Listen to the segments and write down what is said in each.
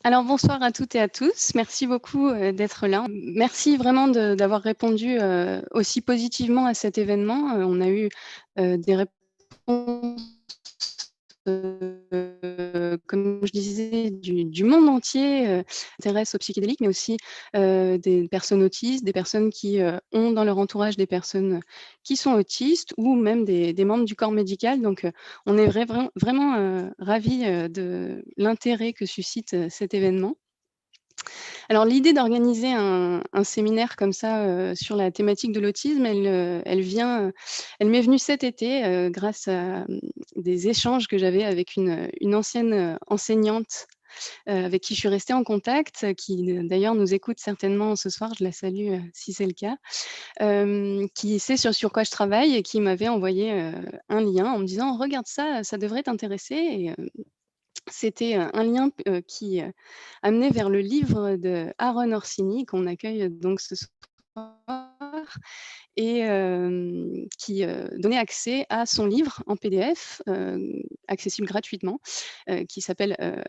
Alors bonsoir à toutes et à tous. Merci beaucoup, d'être là. Merci vraiment d'avoir répondu, aussi positivement à cet événement. On a eu, des réponses, comme je disais, du monde entier, s'intéressent aux psychédéliques, mais aussi, des personnes autistes, des personnes qui, ont dans leur entourage des personnes, qui sont autistes ou même des membres du corps médical. Donc, on est vraiment, ravis, de l'intérêt que suscite, cet événement. Alors l'idée d'organiser un séminaire comme ça, sur la thématique de l'autisme, elle m'est venue cet été, grâce à, des échanges que j'avais avec une ancienne, enseignante, avec qui je suis restée en contact, qui, d'ailleurs nous écoute certainement ce soir, je la salue, si c'est le cas, qui sait sur quoi je travaille et qui m'avait envoyé, un lien en me disant: «Regarde ça, ça devrait t'intéresser» et c'était, un lien qui, amenait vers le livre de Aaron Orsini qu'on accueille, donc ce soir et qui, donnait accès à son livre en PDF, accessible gratuitement, qui s'appelle,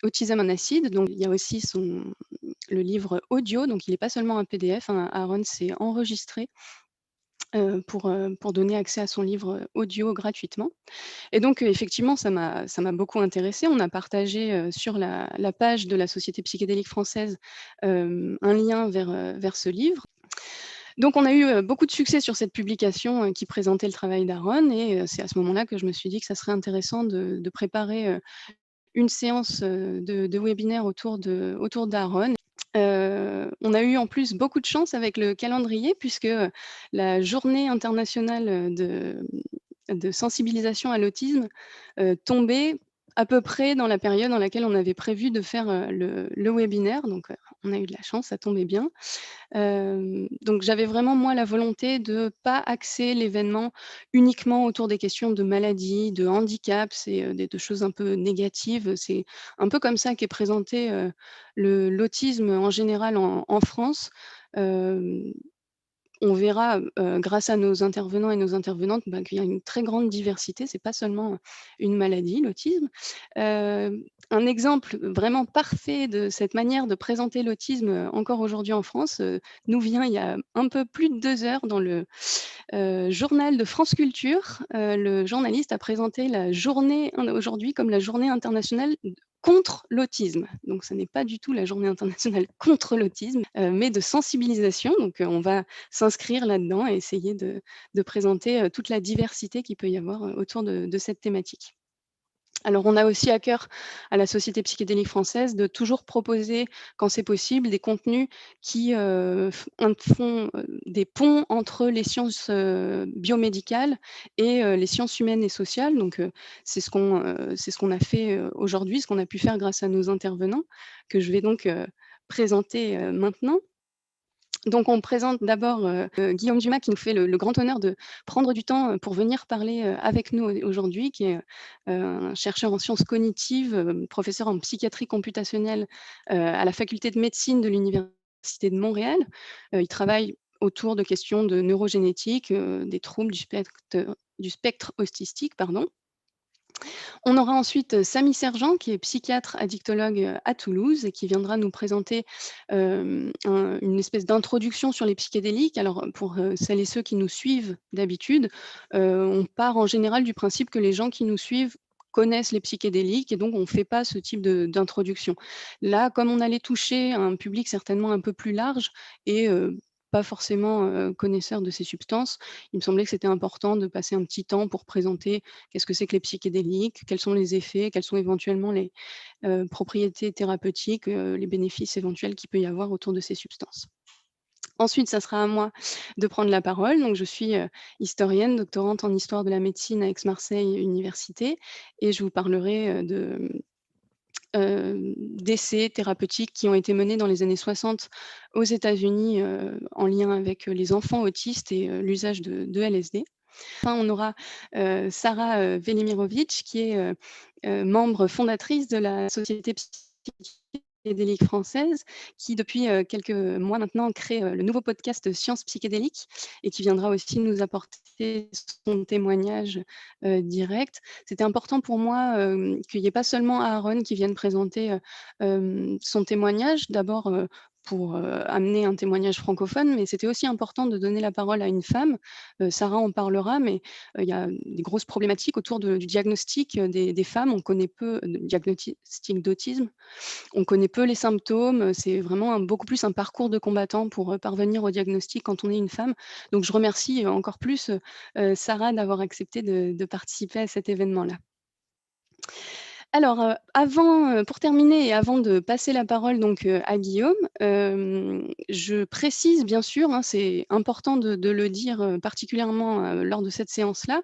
Autism on Acid. Donc il y a aussi le livre audio, donc il est pas seulement un PDF, hein. Aaron s'est enregistré, pour donner accès à son livre, audio gratuitement. Et donc, effectivement, ça m'a beaucoup intéressée. On a partagé, sur la page de la Société psychédélique française, un lien vers ce livre. Donc on a eu, beaucoup de succès sur cette publication, qui présentait le travail d'Aaron et c'est à ce moment-là que je me suis dit que ça serait intéressant de préparer, une séance, de webinaire autour d'Aaron. On a eu en plus beaucoup de chance avec le calendrier puisque, la journée internationale, de sensibilisation à l'autisme, tombait à peu près dans la période dans laquelle on avait prévu de faire, le webinaire. Donc, on a eu de la chance, ça tombait bien. Donc j'avais vraiment moi la volonté de pas axer l'événement uniquement autour des questions de maladie, de handicap, c'est, des choses un peu négatives. C'est un peu comme ça qu'est présenté, l'autisme en général en France. Hem On verra, grâce à nos intervenants et nos intervenantes, bah, qu'il y a une très grande diversité. C'est pas seulement, une maladie, l'autisme. Un exemple vraiment parfait de cette manière de présenter l'autisme, encore aujourd'hui en France, nous vient il y a un peu plus de 2 heures dans le, journal de France Culture. Le journaliste a présenté la journée aujourd'hui comme la journée internationale contre l'autisme. Donc ce n'est pas du tout la journée internationale contre l'autisme, mais de sensibilisation. Donc, on va s'inscrire là-dedans et essayer de présenter, toute la diversité qu'il peut y avoir, autour de cette thématique. Alors, on a aussi à cœur, à la Société psychédélique française, de toujours proposer, quand c'est possible, des contenus qui, font, des ponts entre les sciences, biomédicales et les sciences humaines et sociales. Donc, c'est ce qu'on a fait, aujourd'hui, ce qu'on a pu faire grâce à nos intervenants, que je vais donc, présenter, maintenant. Donc on présente d'abord, Guillaume Dumas qui nous fait le grand honneur de prendre du temps, pour venir parler, avec nous aujourd'hui, qui est, un chercheur en sciences cognitives, professeur en psychiatrie computationnelle, à la faculté de médecine de l'Université de Montréal. Il travaille autour de questions de neurogénétique, des troubles du spectre autistique, pardon. On aura ensuite, Samy Sergent qui est psychiatre addictologue, à Toulouse et qui viendra nous présenter, une espèce d'introduction sur les psychédéliques. Alors, pour, celles et ceux qui nous suivent d'habitude, on part en général du principe que les gens qui nous suivent connaissent les psychédéliques et donc on ne fait pas ce type d'introduction. Là, comme on allait toucher un public certainement un peu plus large et pas forcément, connaisseur de ces substances, il me semblait que c'était important de passer un petit temps pour présenter qu'est-ce que c'est que les psychédéliques? Quels sont les effets? Quelles sont éventuellement les, propriétés thérapeutiques, les bénéfices éventuels qu'il peut y avoir autour de ces substances? Ensuite, ça sera à moi de prendre la parole. Donc je suis, historienne, doctorante en histoire de la médecine à Aix-Marseille Université et je vous parlerai, d'essais thérapeutiques qui ont été menés dans les années 60 aux États-Unis, en lien avec, les enfants autistes et l'usage de LSD. Enfin, on aura, Sarah, Velimirovic qui est, membre fondatrice de la Société psychédélique psychédélique française qui, depuis quelques mois maintenant, crée le nouveau podcast Sciences psychédéliques et qui viendra aussi nous apporter son témoignage direct. C'était important pour moi qu'il n'y ait pas seulement Aaron qui vienne présenter son témoignage. D'abord, pour amener un témoignage francophone, mais c'était aussi important de donner la parole à une femme. Sarah en parlera, mais il y a des grosses problématiques autour du diagnostic des femmes. On connaît peu de diagnostic d'autisme, on connaît peu les symptômes. C'est vraiment beaucoup plus un parcours de combattant pour parvenir au diagnostic quand on est une femme. Donc je remercie encore plus Sarah d'avoir accepté de participer à cet événement-là. Alors, pour terminer et avant de passer la parole donc, à Guillaume, je précise bien sûr, hein, c'est important de le dire, particulièrement, lors de cette séance-là,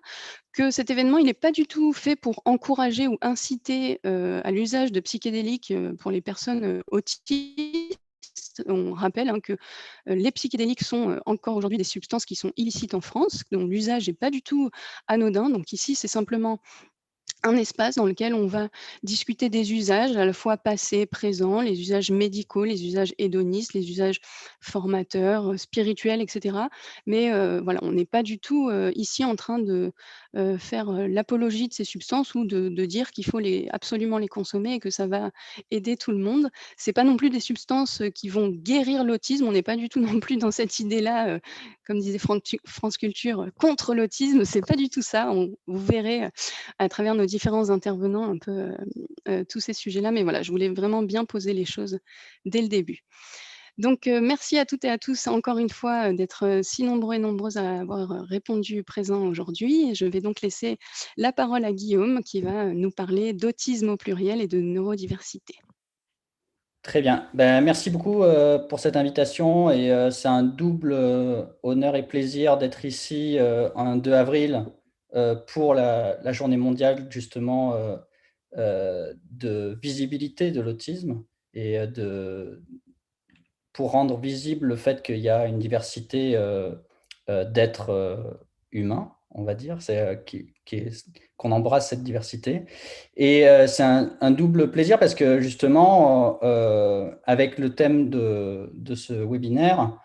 que cet événement, il n'est pas du tout fait pour encourager ou inciter, à l'usage de psychédéliques, pour les personnes, autistes. On rappelle, hein, que, les psychédéliques sont, encore aujourd'hui des substances qui sont illicites en France, dont l'usage n'est pas du tout anodin. Donc ici, c'est simplement un espace dans lequel on va discuter des usages à la fois passés, présents, les usages médicaux, les usages hédonistes, les usages formateurs, spirituels, et cetera. Mais voilà, on n'est pas du tout, ici en train de, faire, l'apologie de ces substances ou de dire qu'il faut absolument les consommer et que ça va aider tout le monde. C'est pas non plus des substances, qui vont guérir l'autisme. On n'est pas du tout non plus dans cette idée-là, comme disait France Culture, contre l'autisme. C'est pas du tout ça. Vous verrez, à travers nos différents intervenants un peu, tous ces sujets-là. Mais voilà, je voulais vraiment bien poser les choses dès le début. Donc, merci à toutes et à tous encore une fois, d'être, si nombreux et nombreuses à avoir, répondu présent aujourd'hui et je vais donc laisser la parole à Guillaume qui va, nous parler d'autisme au pluriel et de neurodiversité. Très bien. Merci beaucoup pour cette invitation et c'est un double honneur et plaisir d'être ici un 2 avril pour la journée mondiale justement de visibilité de l'autisme et pour rendre visible le fait qu'il y a une diversité d'êtres humains, on va dire, qu'on embrasse cette diversité. Et c'est un double plaisir parce que justement, avec le thème de ce webinaire,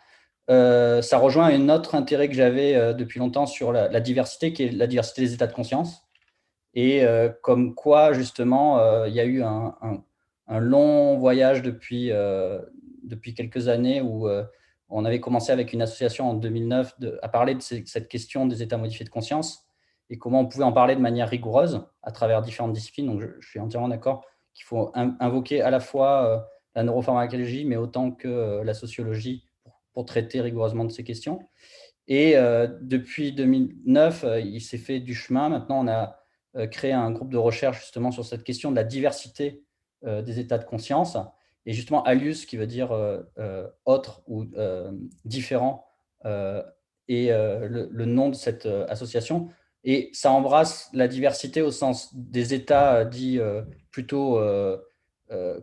ça rejoint un autre intérêt que j'avais depuis longtemps sur la diversité, qui est la diversité des états de conscience. Et comme quoi, justement, il y a eu un long voyage depuis quelques années où on avait commencé avec une association en 2009 à parler de cette question des états modifiés de conscience et comment on pouvait en parler de manière rigoureuse à travers différentes disciplines. Donc, je suis entièrement d'accord qu'il faut invoquer à la fois la neuropharmacologie, mais autant que la sociologie pour traiter rigoureusement de ces questions. Et depuis 2009, il s'est fait du chemin. Maintenant, on a créé un groupe de recherche justement sur cette question de la diversité des états de conscience. Et justement, alius, qui veut dire autre ou différent, est le nom de cette association. Et ça embrasse la diversité au sens des états dits plutôt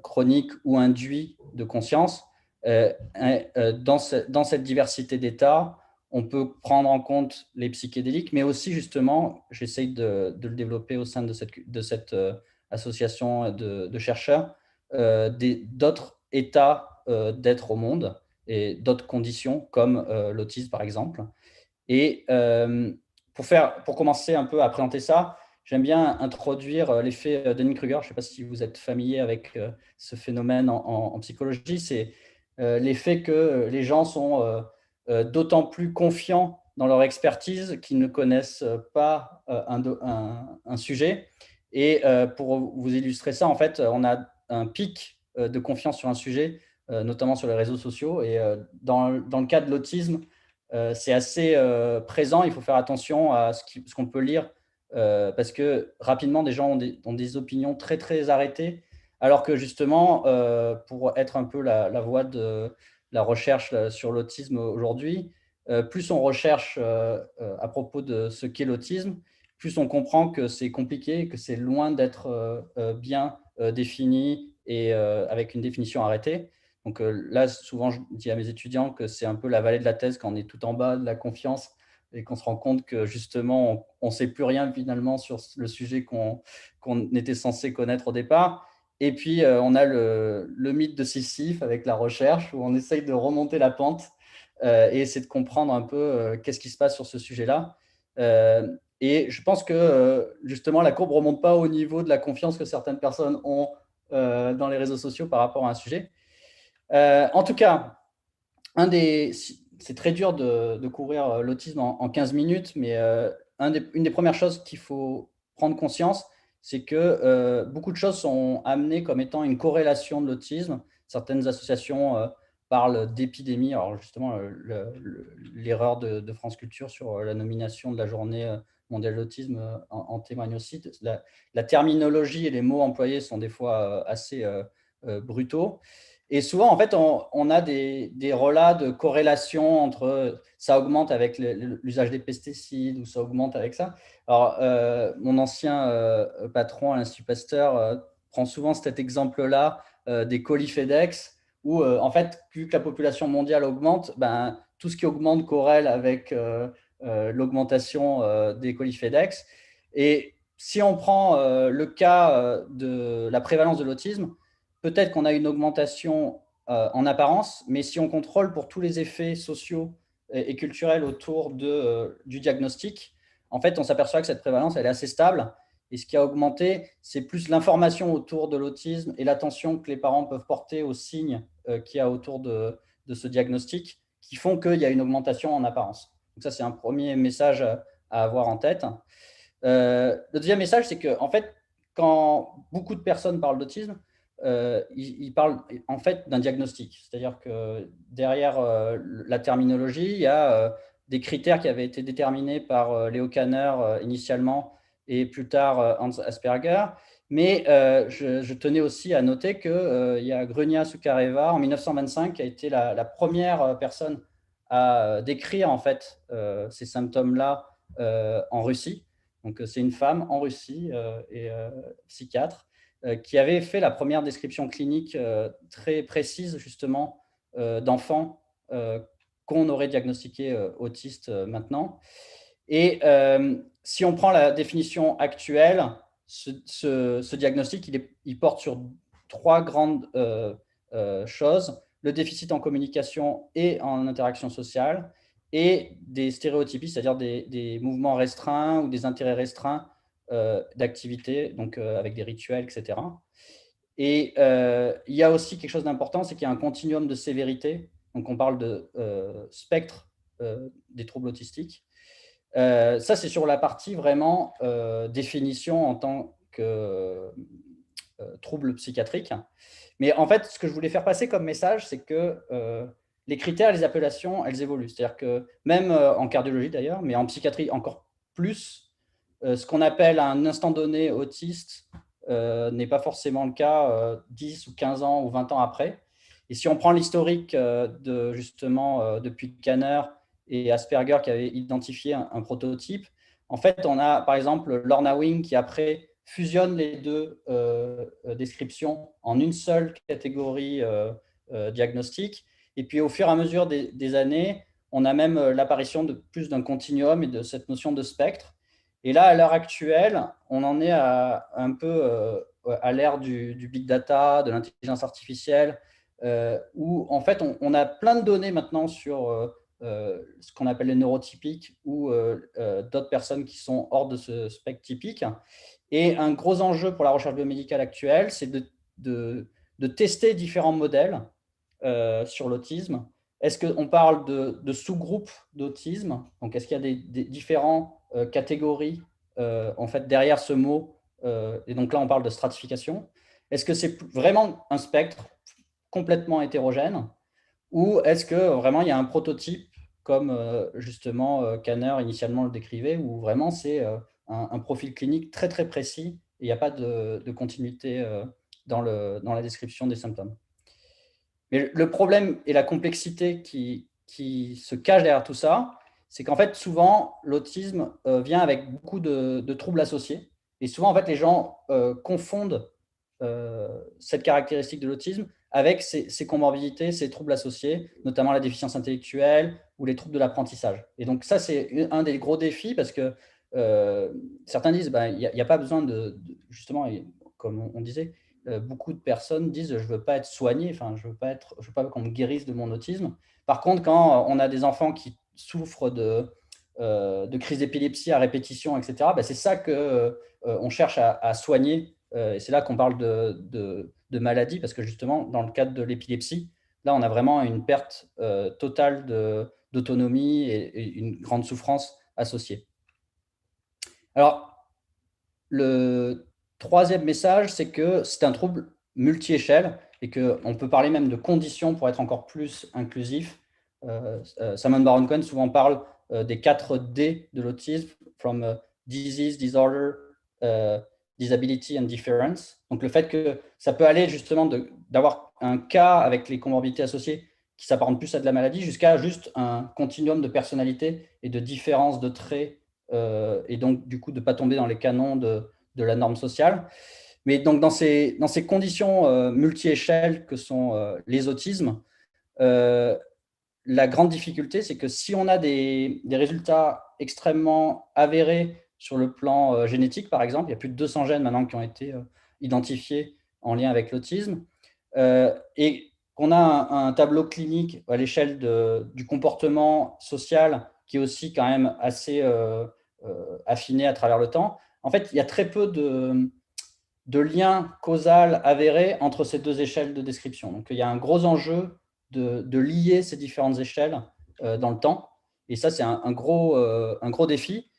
chroniques ou induits de conscience. Dans cette diversité d'états, on peut prendre en compte les psychédéliques, mais aussi justement, j'essaye de le développer au sein de cette association de chercheurs, d'autres états d'être au monde et d'autres conditions comme l'autisme par exemple. Et pour commencer un peu à présenter ça, j'aime bien introduire l'effet Dunning-Kruger. Je ne sais pas si vous êtes familier avec ce phénomène en psychologie. C'est l'effet que les gens sont d'autant plus confiants dans leur expertise qu'ils ne connaissent pas un sujet. Et pour vous illustrer ça, en fait, on a un pic de confiance sur un sujet, notamment sur les réseaux sociaux. Et dans le cas de l'autisme, c'est assez présent. Il faut faire attention à ce qu'on peut lire parce que rapidement, des gens ont des opinions très, très arrêtées, alors que justement, pour être un peu la voie de la recherche sur l'autisme aujourd'hui, plus on recherche à propos de ce qu'est l'autisme, plus on comprend que c'est compliqué, que c'est loin d'être bien défini et avec une définition arrêtée. Donc là, souvent, je dis à mes étudiants que c'est un peu la vallée de la thèse quand on est tout en bas de la confiance et qu'on se rend compte que justement, on ne sait plus rien finalement sur le sujet qu'on était censé connaître au départ. Et puis, on a le mythe de Sisyphe avec la recherche, où on essaye de remonter la pente et essayer de comprendre un peu qu'est-ce qui se passe sur ce sujet-là. Et je pense que, justement, la courbe ne remonte pas au niveau de la confiance que certaines personnes ont dans les réseaux sociaux par rapport à un sujet. En tout cas, c'est très dur de couvrir l'autisme en 15 minutes, mais une des premières choses qu'il faut prendre conscience, c'est que beaucoup de choses sont amenées comme étant une corrélation de l'autisme. Certaines associations parlent d'épidémie. Alors justement, l'erreur de France Culture sur la nomination de la journée mondiale de l'autisme en témoigne aussi. La terminologie et les mots employés sont des fois assez brutaux. Et souvent, en fait, on a des relats de corrélation entre ça augmente avec l'usage des pesticides ou ça augmente avec ça. Alors, mon ancien patron à l'Institut Pasteur prend souvent cet exemple-là des colis FedEx où, en fait, vu que la population mondiale augmente, ben, tout ce qui augmente corrèle avec l'augmentation des colis FedEx. Et si on prend le cas de la prévalence de l'autisme, peut-être qu'on a une augmentation en apparence, mais si on contrôle pour tous les effets sociaux et culturels autour du diagnostic, en fait, on s'aperçoit que cette prévalence, elle est assez stable. Et ce qui a augmenté, c'est plus l'information autour de l'autisme et l'attention que les parents peuvent porter aux signes qu'il y a autour de ce diagnostic qui font qu'il y a une augmentation en apparence. Donc ça, c'est un premier message à avoir en tête. Le deuxième message, c'est que, en fait, quand beaucoup de personnes parlent d'autisme, ils parlent en fait d'un diagnostic. C'est-à-dire que derrière la terminologie, il y a des critères qui avaient été déterminés par Leo Kanner initialement et plus tard Hans Asperger. Mais je tenais aussi à noter qu'il y a Grunia Sukareva en 1925 qui a été la première personne à décrire en fait ces symptômes-là en Russie. Donc, c'est une femme en Russie et psychiatre qui avait fait la première description clinique très précise justement d'enfants qu'on aurait diagnostiqués autistes maintenant. Et si on prend la définition actuelle, ce diagnostic, il porte sur trois grandes choses: le déficit en communication et en interaction sociale, et des stéréotypies, c'est-à-dire des mouvements restreints ou des intérêts restreints d'activité, donc avec des rituels, etc. Et il y a aussi quelque chose d'important, c'est qu'il y a un continuum de sévérité. Donc on parle de spectre des troubles autistiques. Ça, c'est sur la partie vraiment définition en tant que trouble psychiatrique. Mais en fait, ce que je voulais faire passer comme message, c'est que les critères et les appellations, elles évoluent. C'est-à-dire que même en cardiologie d'ailleurs, mais en psychiatrie encore plus, ce qu'on appelle à un instant donné autiste n'est pas forcément le cas 10 ou 15 ans ou 20 ans après. Et si on prend l'historique de justement depuis Kanner et Asperger qui avait identifié un prototype, en fait, on a par exemple Lorna Wing qui après fusionne les deux descriptions en une seule catégorie diagnostique. Et puis au fur et à mesure des années, on a même l'apparition de plus d'un continuum et de cette notion de spectre. Et là, à l'heure actuelle, on en est un peu à l'ère du big data, de l'intelligence artificielle, où en fait, on a plein de données maintenant sur ce qu'on appelle les neurotypiques ou d'autres personnes qui sont hors de ce spectre typique. Et un gros enjeu pour la recherche biomédicale actuelle, c'est de tester différents modèles sur l'autisme. Est-ce qu'on parle de sous-groupes d'autisme? Donc, est-ce qu'il y a des différentes catégories en fait, derrière ce mot et donc là, on parle de stratification. Est-ce que c'est vraiment un spectre complètement hétérogène ou est-ce que vraiment il y a un prototype comme justement Kanner initialement le décrivait, où vraiment c'est un profil clinique très très précis et il n'y a pas de continuité dans la description des symptômes. Mais le problème et la complexité qui se cache derrière tout ça, c'est qu'en fait, souvent, l'autisme vient avec beaucoup de troubles associés. Et souvent, en fait, les gens confondent cette caractéristique de l'autisme avec ces comorbidités, ces troubles associés, notamment la déficience intellectuelle ou les troubles de l'apprentissage. Et donc, ça, c'est un des gros défis parce que certains disent, ben, il n'y a pas besoin justement, comme on disait, beaucoup de personnes disent « je ne veux pas être soigné, enfin, je veux pas qu'on me guérisse de mon autisme ». Par contre, quand on a des enfants qui souffrent de crises d'épilepsie à répétition, etc., c'est ça qu'on cherche à soigner. Et c'est là qu'on parle de maladie, parce que justement, dans le cadre de l'épilepsie, là, on a vraiment une perte totale d'autonomie et une grande souffrance associée. Alors, le troisième message, c'est que c'est un trouble multi-échelle et qu'on peut parler même de conditions pour être encore plus inclusif. Simon Baron-Cohen souvent parle des 4 D de l'autisme, from disease, disorder, disability and difference. Donc le fait que ça peut aller justement d'avoir un cas avec les comorbidités associées qui s'apparente plus à de la maladie, jusqu'à juste un continuum de personnalité et de différence de traits, et donc du coup de ne pas tomber dans les canons de la norme sociale. Mais donc dans ces conditions multi-échelles que sont les autismes, la grande difficulté, c'est que si on a des résultats extrêmement avérés sur le plan génétique, par exemple, il y a plus de 200 gènes maintenant qui ont été identifiés en lien avec l'autisme, et qu'on a un tableau clinique à l'échelle du comportement social qui est aussi quand même assez affiné à travers le temps. En fait, il y a très peu de lien causal avéré entre ces 2 échelles de description. Donc, il y a un gros enjeu de lier ces différentes échelles dans le temps. Et ça, c'est un gros défi.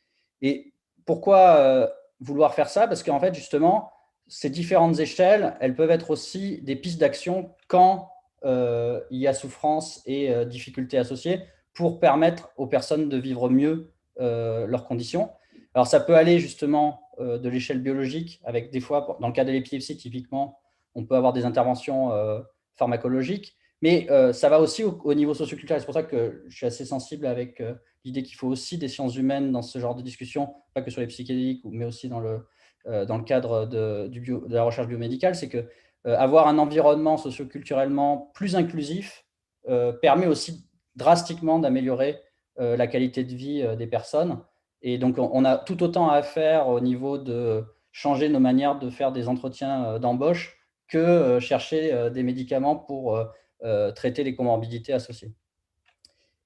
Et pourquoi vouloir faire ça? Parce qu'en fait, justement, ces différentes échelles, elles peuvent être aussi des pistes d'action quand il y a souffrance et difficultés associées pour permettre aux personnes de vivre mieux leurs conditions. Alors, ça peut aller justement de l'échelle biologique, avec des fois, dans le cas de l'épilepsie, typiquement, on peut avoir des interventions pharmacologiques, mais ça va aussi au niveau socioculturel. C'est pour ça que je suis assez sensible avec l'idée qu'il faut aussi des sciences humaines dans ce genre de discussion, pas que sur les psychédéliques, mais aussi dans le cadre de la recherche biomédicale. C'est que avoir un environnement socioculturellement plus inclusif permet aussi drastiquement d'améliorer la qualité de vie des personnes. Et donc, on a tout autant à faire au niveau de changer nos manières de faire des entretiens d'embauche que chercher des médicaments pour traiter les comorbidités associées.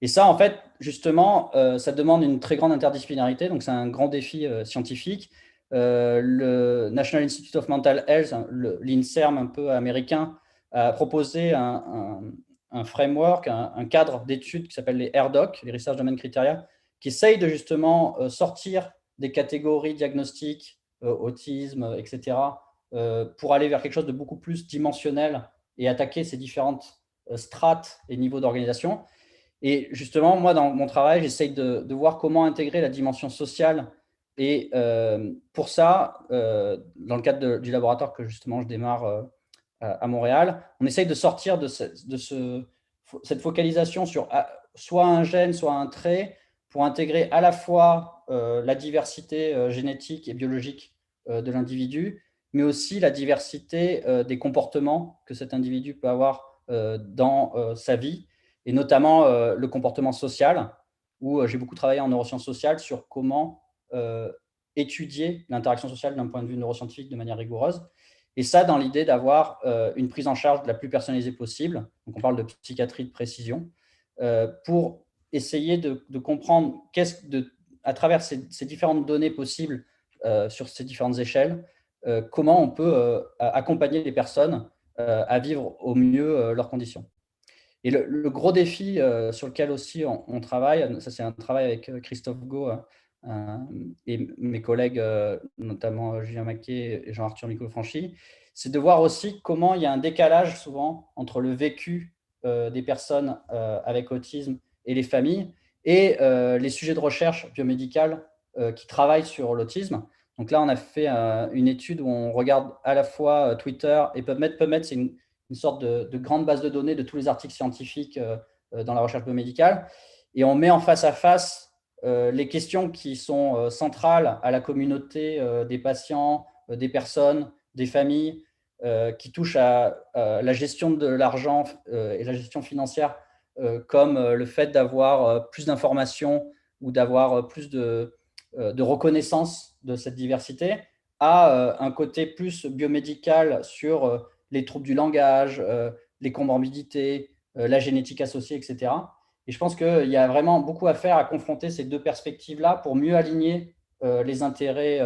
Et ça, en fait, justement, ça demande une très grande interdisciplinarité, donc c'est un grand défi scientifique. Le National Institute of Mental Health, l'INSERM un peu américain, a proposé un framework, un cadre d'études qui s'appelle les RDoC, les Research Domain Criteria, qui essaye de justement sortir des catégories diagnostiques, autisme, etc., pour aller vers quelque chose de beaucoup plus dimensionnel et attaquer ces différentes strates et niveaux d'organisation. Et justement, moi, dans mon travail, j'essaye de voir comment intégrer la dimension sociale. Et pour ça, dans le cadre du laboratoire que justement je démarre à Montréal, on essaye de sortir de cette focalisation sur soit un gène, soit un trait, pour intégrer à la fois la diversité génétique et biologique de l'individu, mais aussi la diversité des comportements que cet individu peut avoir dans sa vie, et notamment le comportement social, où j'ai beaucoup travaillé en neurosciences sociales sur comment étudier l'interaction sociale d'un point de vue neuroscientifique de manière rigoureuse. Et ça, dans l'idée d'avoir une prise en charge la plus personnalisée possible. Donc, on parle de psychiatrie de précision, pour essayer de comprendre à travers ces différentes données possibles sur ces différentes échelles, comment on peut accompagner les personnes à vivre au mieux leurs conditions. Et le gros défi sur lequel aussi on travaille, ça c'est un travail avec Christophe Gau et mes collègues, notamment Julien Maquet et Jean-Arthur Micot-Franchi, c'est de voir aussi comment il y a un décalage souvent entre le vécu des personnes avec autisme et les familles, et les sujets de recherche biomédicale qui travaillent sur l'autisme. Donc là, on a fait une étude où on regarde à la fois Twitter et PubMed. PubMed, c'est une sorte de grande base de données de tous les articles scientifiques dans la recherche biomédicale. Et on met en face à face les questions qui sont centrales à la communauté des patients, des personnes, des familles, qui touchent à la gestion de l'argent et la gestion financière, comme le fait d'avoir plus d'informations ou d'avoir plus de reconnaissance de cette diversité, a un côté plus biomédical sur les troubles du langage, les comorbidités, la génétique associée, etc. Et je pense qu'il y a vraiment beaucoup à faire à confronter ces deux perspectives-là pour mieux aligner les intérêts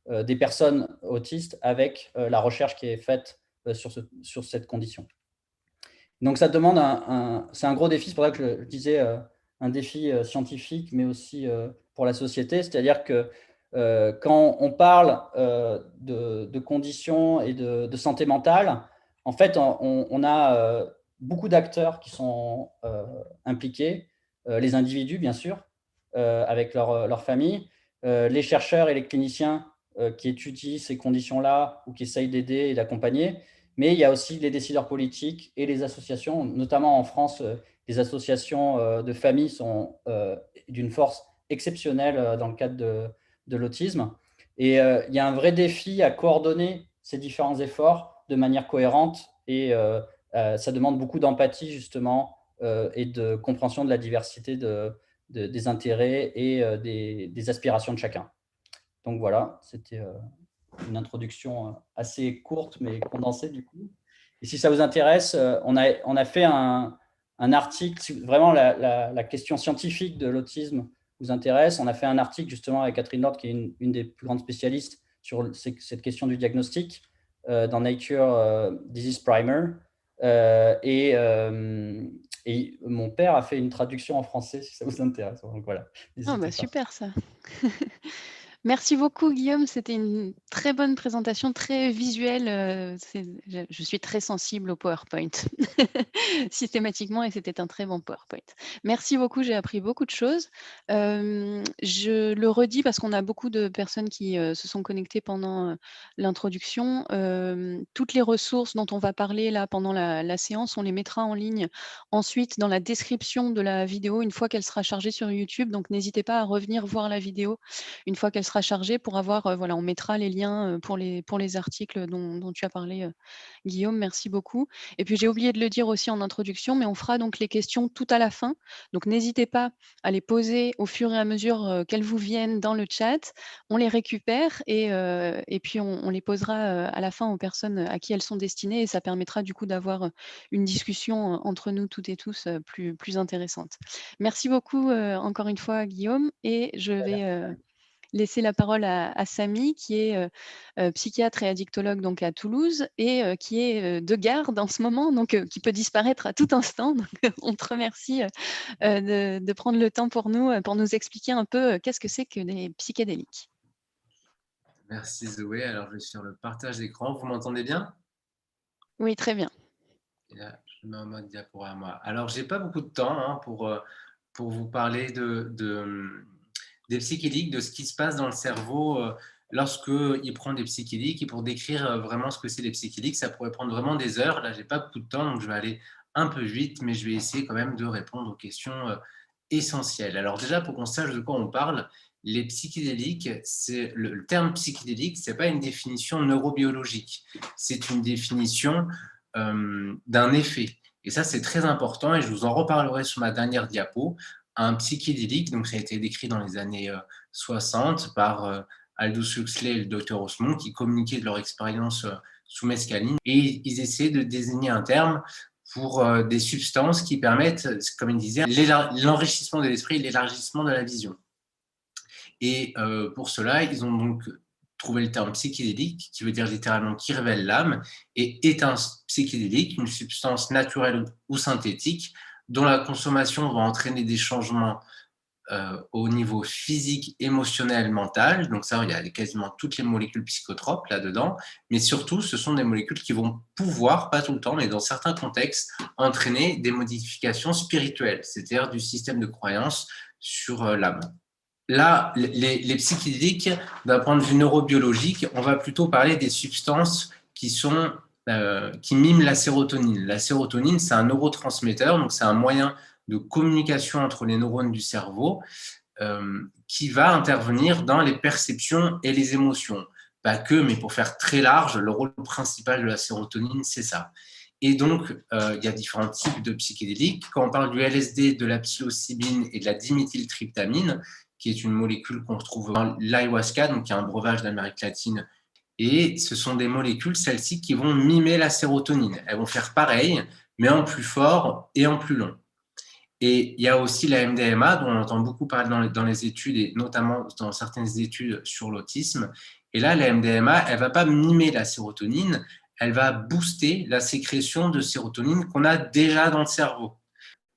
des personnes autistes avec la recherche qui est faite sur cette condition. Donc ça demande c'est un gros défi, c'est pour ça que je disais un défi scientifique, mais aussi pour la société. C'est-à-dire que quand on parle de conditions et de santé mentale, en fait, on a beaucoup d'acteurs qui sont impliqués, les individus, bien sûr, avec leur famille, les chercheurs et les cliniciens qui étudient ces conditions-là ou qui essayent d'aider et d'accompagner. Mais il y a aussi les décideurs politiques et les associations, notamment en France, les associations de familles sont d'une force exceptionnelle dans le cadre de l'autisme. Et il y a un vrai défi à coordonner ces différents efforts de manière cohérente et ça demande beaucoup d'empathie justement et de compréhension de la diversité des intérêts et des aspirations de chacun. Donc voilà, c'était une introduction assez courte mais condensée du coup. Et si ça vous intéresse, on a fait un article, si vraiment la question scientifique de l'autisme vous intéresse, on a fait un article justement avec Catherine Lord, qui est une des plus grandes spécialistes sur cette question du diagnostic dans Nature Disease Primer. Et mon père a fait une traduction en français, si ça vous intéresse. Donc voilà, Ah n'hésitez bah, pas. super ça. Merci beaucoup Guillaume, c'était une très bonne présentation, très visuelle, je suis très sensible au PowerPoint systématiquement et c'était un très bon PowerPoint. Merci beaucoup, j'ai appris beaucoup de choses. Je le redis parce qu'on a beaucoup de personnes qui se sont connectées pendant l'introduction. Toutes les ressources dont on va parler là pendant la séance, on les mettra en ligne ensuite dans la description de la vidéo une fois qu'elle sera chargée sur YouTube. Donc n'hésitez pas à revenir voir la vidéo une fois qu'elle sera chargée pour avoir, voilà, on mettra les liens pour les articles dont tu as parlé, Guillaume, merci beaucoup. Et puis j'ai oublié de le dire aussi en introduction, mais on fera donc les questions tout à la fin. Donc n'hésitez pas à les poser au fur et à mesure qu'elles vous viennent dans le chat. On les récupère et puis on les posera à la fin aux personnes à qui elles sont destinées et ça permettra du coup d'avoir une discussion entre nous toutes et tous plus intéressante. Merci beaucoup encore une fois Guillaume et je vais laisser la parole à Samy qui est psychiatre et addictologue donc à Toulouse et qui est de garde en ce moment, donc qui peut disparaître à tout instant. Donc, on te remercie de prendre le temps pour nous expliquer un peu qu'est-ce que c'est que les psychédéliques. Merci Zoé. Alors, je vais sur le partage d'écran. Vous m'entendez bien? Oui, très bien. Et là, je mets en mode diaporama. Alors, j'ai pas beaucoup de temps hein, pour vous parler des psychédéliques, de ce qui se passe dans le cerveau lorsqu'il prend des psychédéliques. Et pour décrire vraiment ce que c'est les psychédéliques, ça pourrait prendre vraiment des heures. Là, j'ai pas beaucoup de temps, donc je vais aller un peu vite, mais je vais essayer quand même de répondre aux questions essentielles. Alors déjà, pour qu'on sache de quoi on parle, les psychédéliques, le terme psychédélique, c'est pas une définition neurobiologique, c'est une définition d'un effet. Et ça, c'est très important et je vous en reparlerai sur ma dernière diapo. Un psychédélique, donc ça a été décrit dans les années 60 par Aldous Huxley et le Dr Osmond qui communiquaient de leur expérience sous mescaline et ils essaient de désigner un terme pour des substances qui permettent, comme il disait, l'enrichissement de l'esprit et l'élargissement de la vision. Et pour cela, ils ont donc trouvé le terme psychédélique, qui veut dire littéralement qui révèle l'âme, et est un psychédélique, une substance naturelle ou synthétique, dont la consommation va entraîner des changements au niveau physique, émotionnel, mental. Donc ça, il y a quasiment toutes les molécules psychotropes là-dedans, mais surtout, ce sont des molécules qui vont pouvoir, pas tout le temps, mais dans certains contextes, entraîner des modifications spirituelles, c'est-à-dire du système de croyance sur l'âme. Là, les psychédéliques, d'un point de vue neurobiologique, on va plutôt parler des substances qui miment la sérotonine. La sérotonine, c'est un neurotransmetteur, donc c'est un moyen de communication entre les neurones du cerveau qui va intervenir dans les perceptions et les émotions. Pas que, mais pour faire très large, le rôle principal de la sérotonine, c'est ça. Et donc, il y a différents types de psychédéliques. Quand on parle du LSD, de la psilocybine et de la diméthyltryptamine, qui est une molécule qu'on retrouve dans l'ayahuasca, donc qui est un breuvage d'Amérique latine Et ce sont des molécules, celles-ci, qui vont mimer la sérotonine. Elles vont faire pareil, mais en plus fort et en plus long. Et il y a aussi la MDMA, dont on entend beaucoup parler dans les études, et notamment dans certaines études sur l'autisme. Et là, la MDMA, elle ne va pas mimer la sérotonine, elle va booster la sécrétion de sérotonine qu'on a déjà dans le cerveau.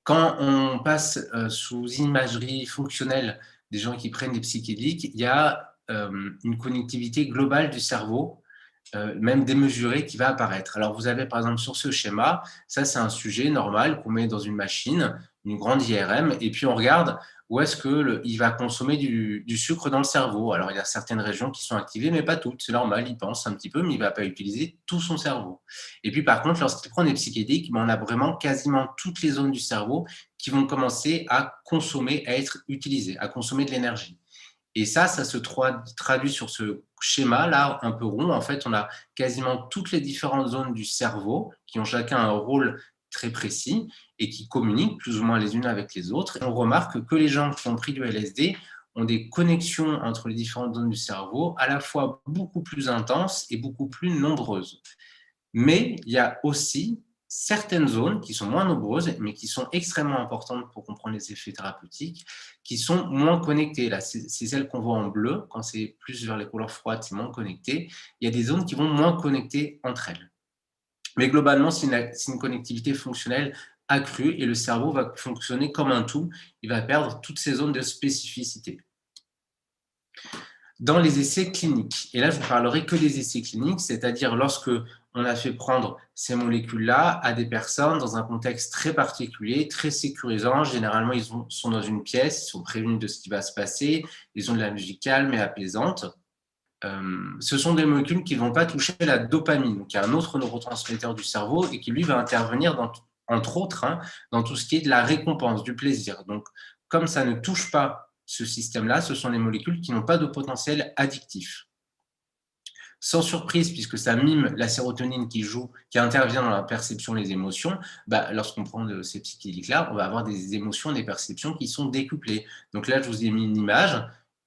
Quand on passe sous imagerie fonctionnelle des gens qui prennent des psychédéliques, il y a une connectivité globale du cerveau, même démesurée, qui va apparaître. Alors vous avez par exemple sur ce schéma, ça c'est un sujet normal qu'on met dans une machine, une grande IRM, et puis on regarde où est-ce qu'il va consommer du sucre dans le cerveau. Alors il y a certaines régions qui sont activées, mais pas toutes, c'est normal, il pense un petit peu, mais il ne va pas utiliser tout son cerveau. Et puis par contre, lorsqu'il prend des psychédéliques, on a vraiment quasiment toutes les zones du cerveau qui vont commencer à consommer, à être utilisées, à consommer de l'énergie. Et ça se traduit sur ce schéma-là, un peu rond. En fait, on a quasiment toutes les différentes zones du cerveau qui ont chacun un rôle très précis et qui communiquent plus ou moins les unes avec les autres. Et on remarque que les gens qui ont pris du LSD ont des connexions entre les différentes zones du cerveau à la fois beaucoup plus intenses et beaucoup plus nombreuses. Mais il y a aussi certaines zones qui sont moins nombreuses, mais qui sont extrêmement importantes pour comprendre les effets thérapeutiques, qui sont moins connectées. Là, c'est celles qu'on voit en bleu. Quand c'est plus vers les couleurs froides, c'est moins connecté. Il y a des zones qui vont moins connecter entre elles. Mais globalement, c'est une connectivité fonctionnelle accrue et le cerveau va fonctionner comme un tout. Il va perdre toutes ces zones de spécificité. Dans les essais cliniques, et là je ne vous parlerai que des essais cliniques, c'est-à-dire lorsque on a fait prendre ces molécules-là à des personnes dans un contexte très particulier, très sécurisant. Généralement, ils sont dans une pièce, ils sont prévenus de ce qui va se passer, ils ont de la musique calme et apaisante. Ce sont des molécules qui ne vont pas toucher la dopamine, donc il y a un autre neurotransmetteur du cerveau et qui lui va intervenir entre autres dans tout ce qui est de la récompense, du plaisir. Donc comme ça ne touche pas ce système-là, ce sont les molécules qui n'ont pas de potentiel addictif. Sans surprise, puisque ça mime la sérotonine qui intervient dans la perception des émotions, lorsqu'on prend ces psychédéliques-là, on va avoir des émotions, des perceptions qui sont décuplées. Donc là, je vous ai mis une image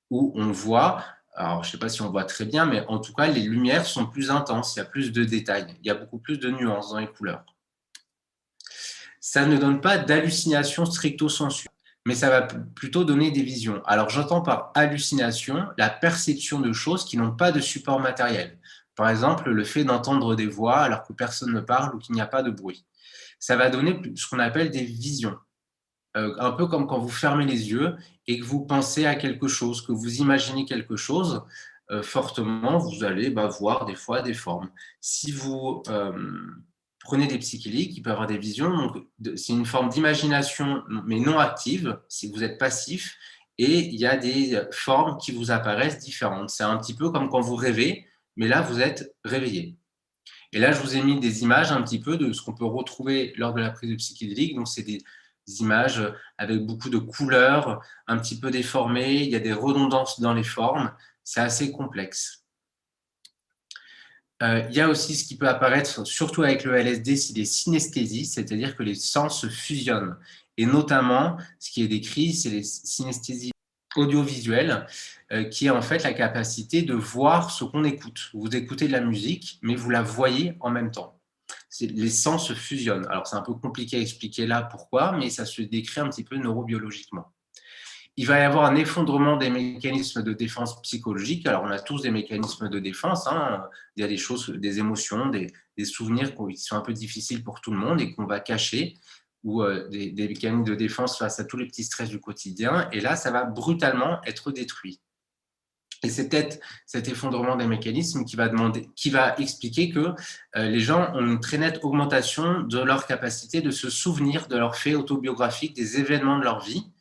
où on voit, alors je ne sais pas si on voit très bien, mais en tout cas, les lumières sont plus intenses, il y a plus de détails, il y a beaucoup plus de nuances dans les couleurs. Ça ne donne pas d'hallucination stricto sensu, mais ça va plutôt donner des visions. Alors j'entends par hallucination la perception de choses qui n'ont pas de support matériel. Par exemple, le fait d'entendre des voix alors que personne ne parle ou qu'il n'y a pas de bruit. Ça va donner ce qu'on appelle des visions. Un peu comme quand vous fermez les yeux et que vous pensez à quelque chose, que vous imaginez quelque chose fortement, vous allez voir des fois des formes. Si vous prenez des psychédéliques, il peut y avoir des visions, donc c'est une forme d'imagination mais non active, si vous êtes passif, et il y a des formes qui vous apparaissent différentes. C'est un petit peu comme quand vous rêvez, mais là vous êtes réveillé. Et là je vous ai mis des images un petit peu de ce qu'on peut retrouver lors de la prise de psychédélique, donc c'est des images avec beaucoup de couleurs, un petit peu déformées, il y a des redondances dans les formes, c'est assez complexe. Il y a aussi ce qui peut apparaître, surtout avec le LSD, c'est des synesthésies, c'est-à-dire que les sens se fusionnent. Et notamment, ce qui est décrit, c'est les synesthésies audiovisuelles, qui est en fait la capacité de voir ce qu'on écoute. Vous écoutez de la musique, mais vous la voyez en même temps. Les sens se fusionnent. Alors, c'est un peu compliqué à expliquer là pourquoi, mais ça se décrit un petit peu neurobiologiquement. Il va y avoir un effondrement des mécanismes de défense psychologique. Alors, on a tous des mécanismes de défense. Il y a des choses, des émotions, des souvenirs qui sont un peu difficiles pour tout le monde et qu'on va cacher, ou des mécanismes de défense face à tous les petits stress du quotidien. Et là, ça va brutalement être détruit. Et c'est peut-être cet effondrement des mécanismes qui va expliquer que les gens ont une très nette augmentation de leur capacité de se souvenir de leurs faits autobiographiques, des événements de leur vie.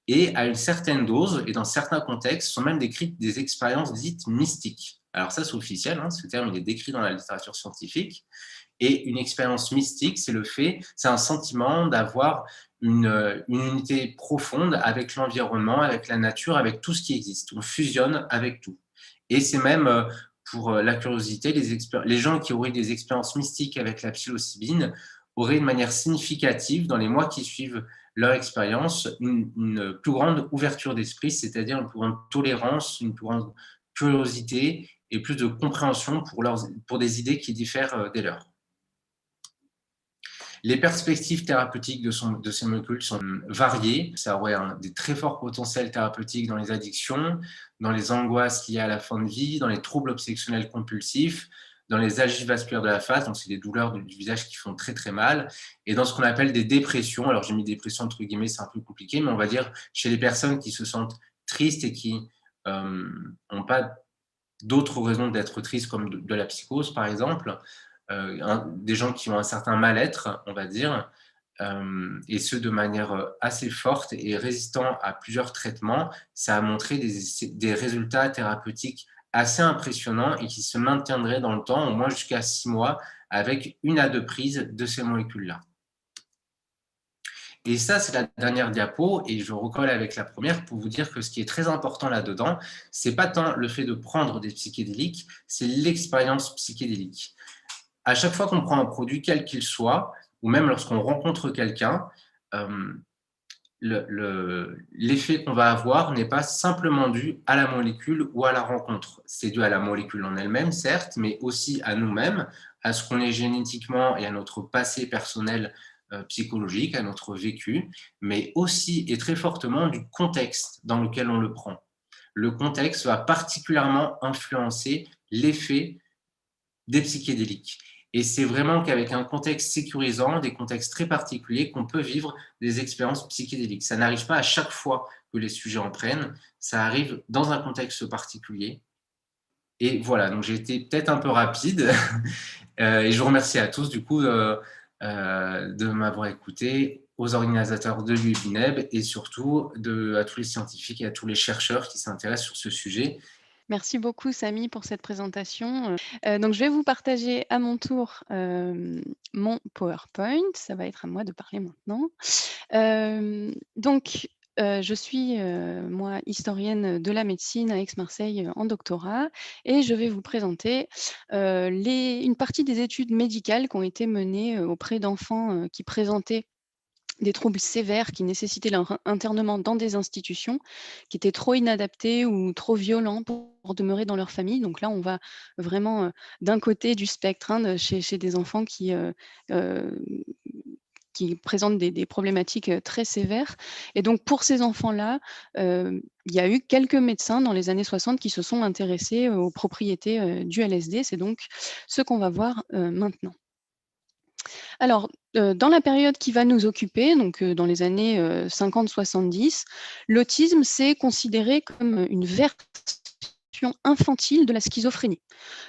Et à une certaine dose, et dans certains contextes, sont même décrites des expériences dites mystiques. Alors ça, c'est officiel, ce terme il est décrit dans la littérature scientifique. Et une expérience mystique, c'est un sentiment d'avoir une unité profonde avec l'environnement, avec la nature, avec tout ce qui existe. On fusionne avec tout. Et c'est même, pour la curiosité, les gens qui auraient des expériences mystiques avec la psilocybine auraient de manière significative, dans les mois qui suivent leur expérience, une plus grande ouverture d'esprit, c'est-à-dire une plus grande tolérance, une plus grande curiosité et plus de compréhension pour des idées qui diffèrent des leurs. Les perspectives thérapeutiques de ces molécules sont variées. Ça aurait des très forts potentiels thérapeutiques dans les addictions, dans les angoisses liées à la fin de vie, dans les troubles obsessionnels compulsifs, dans les algies vasculaires de la face, donc c'est des douleurs du visage qui font très très mal, et dans ce qu'on appelle des dépressions. Alors j'ai mis dépression entre guillemets, c'est un peu compliqué, mais on va dire chez les personnes qui se sentent tristes et qui n'ont pas d'autres raisons d'être tristes, comme de la psychose par exemple, des gens qui ont un certain mal-être, on va dire, et ce de manière assez forte et résistant à plusieurs traitements. Ça a montré des résultats thérapeutiques assez impressionnants et qui se maintiendraient dans le temps, au moins jusqu'à 6 mois, avec 1 à 2 prises de ces molécules-là. Et ça, c'est la dernière diapo, et je recolle avec la première pour vous dire que ce qui est très important là-dedans, c'est pas tant le fait de prendre des psychédéliques, c'est l'expérience psychédélique. À chaque fois qu'on prend un produit, quel qu'il soit, ou même lorsqu'on rencontre quelqu'un, l'effet qu'on va avoir n'est pas simplement dû à la molécule ou à la rencontre. C'est dû à la molécule en elle-même, certes, mais aussi à nous-mêmes, à ce qu'on est génétiquement et à notre passé personnel psychologique, à notre vécu, mais aussi et très fortement du contexte dans lequel on le prend. Le contexte va particulièrement influencer l'effet des psychédéliques. Et c'est vraiment qu'avec un contexte sécurisant, des contextes très particuliers, qu'on peut vivre des expériences psychédéliques. Ça n'arrive pas à chaque fois que les sujets en prennent, ça arrive dans un contexte particulier. Et voilà, donc j'ai été peut-être un peu rapide, et je vous remercie à tous du coup de m'avoir écouté, aux organisateurs de l'UEPINEB et surtout à tous les scientifiques et à tous les chercheurs qui s'intéressent sur ce sujet. Merci beaucoup Samy pour cette présentation. Donc je vais vous partager à mon tour mon PowerPoint. Ça va être à moi de parler maintenant. Je suis moi historienne de la médecine à Aix-Marseille en doctorat, et je vais vous présenter une partie des études médicales qui ont été menées auprès d'enfants qui présentaient des troubles sévères qui nécessitaient leur internement dans des institutions, qui étaient trop inadaptés ou trop violents pour demeurer dans leur famille. Donc là, on va vraiment d'un côté du spectre, hein, chez des enfants euh, qui présentent des problématiques très sévères. Et donc pour ces enfants-là, il y a eu quelques médecins dans les années 60 qui se sont intéressés aux propriétés du LSD. C'est donc ce qu'on va voir maintenant. Alors, dans la période qui va nous occuper, donc dans les années 50-70, l'autisme, c'est considéré comme une version infantile de la schizophrénie.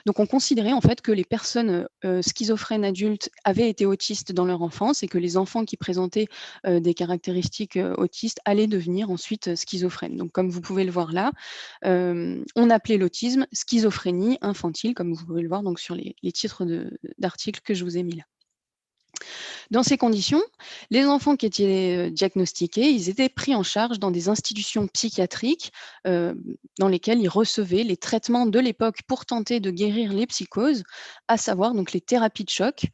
Donc on considérait en fait que les personnes schizophrènes adultes avaient été autistes dans leur enfance, et que les enfants qui présentaient des caractéristiques autistes allaient devenir ensuite schizophrènes. Donc comme vous pouvez le voir là, on appelait l'autisme schizophrénie infantile, comme vous pouvez le voir donc sur les titres d'articles que je vous ai mis là. Dans ces conditions, les enfants qui étaient diagnostiqués, ils étaient pris en charge dans des institutions psychiatriques dans lesquelles ils recevaient les traitements de l'époque pour tenter de guérir les psychoses, à savoir donc les thérapies de choc,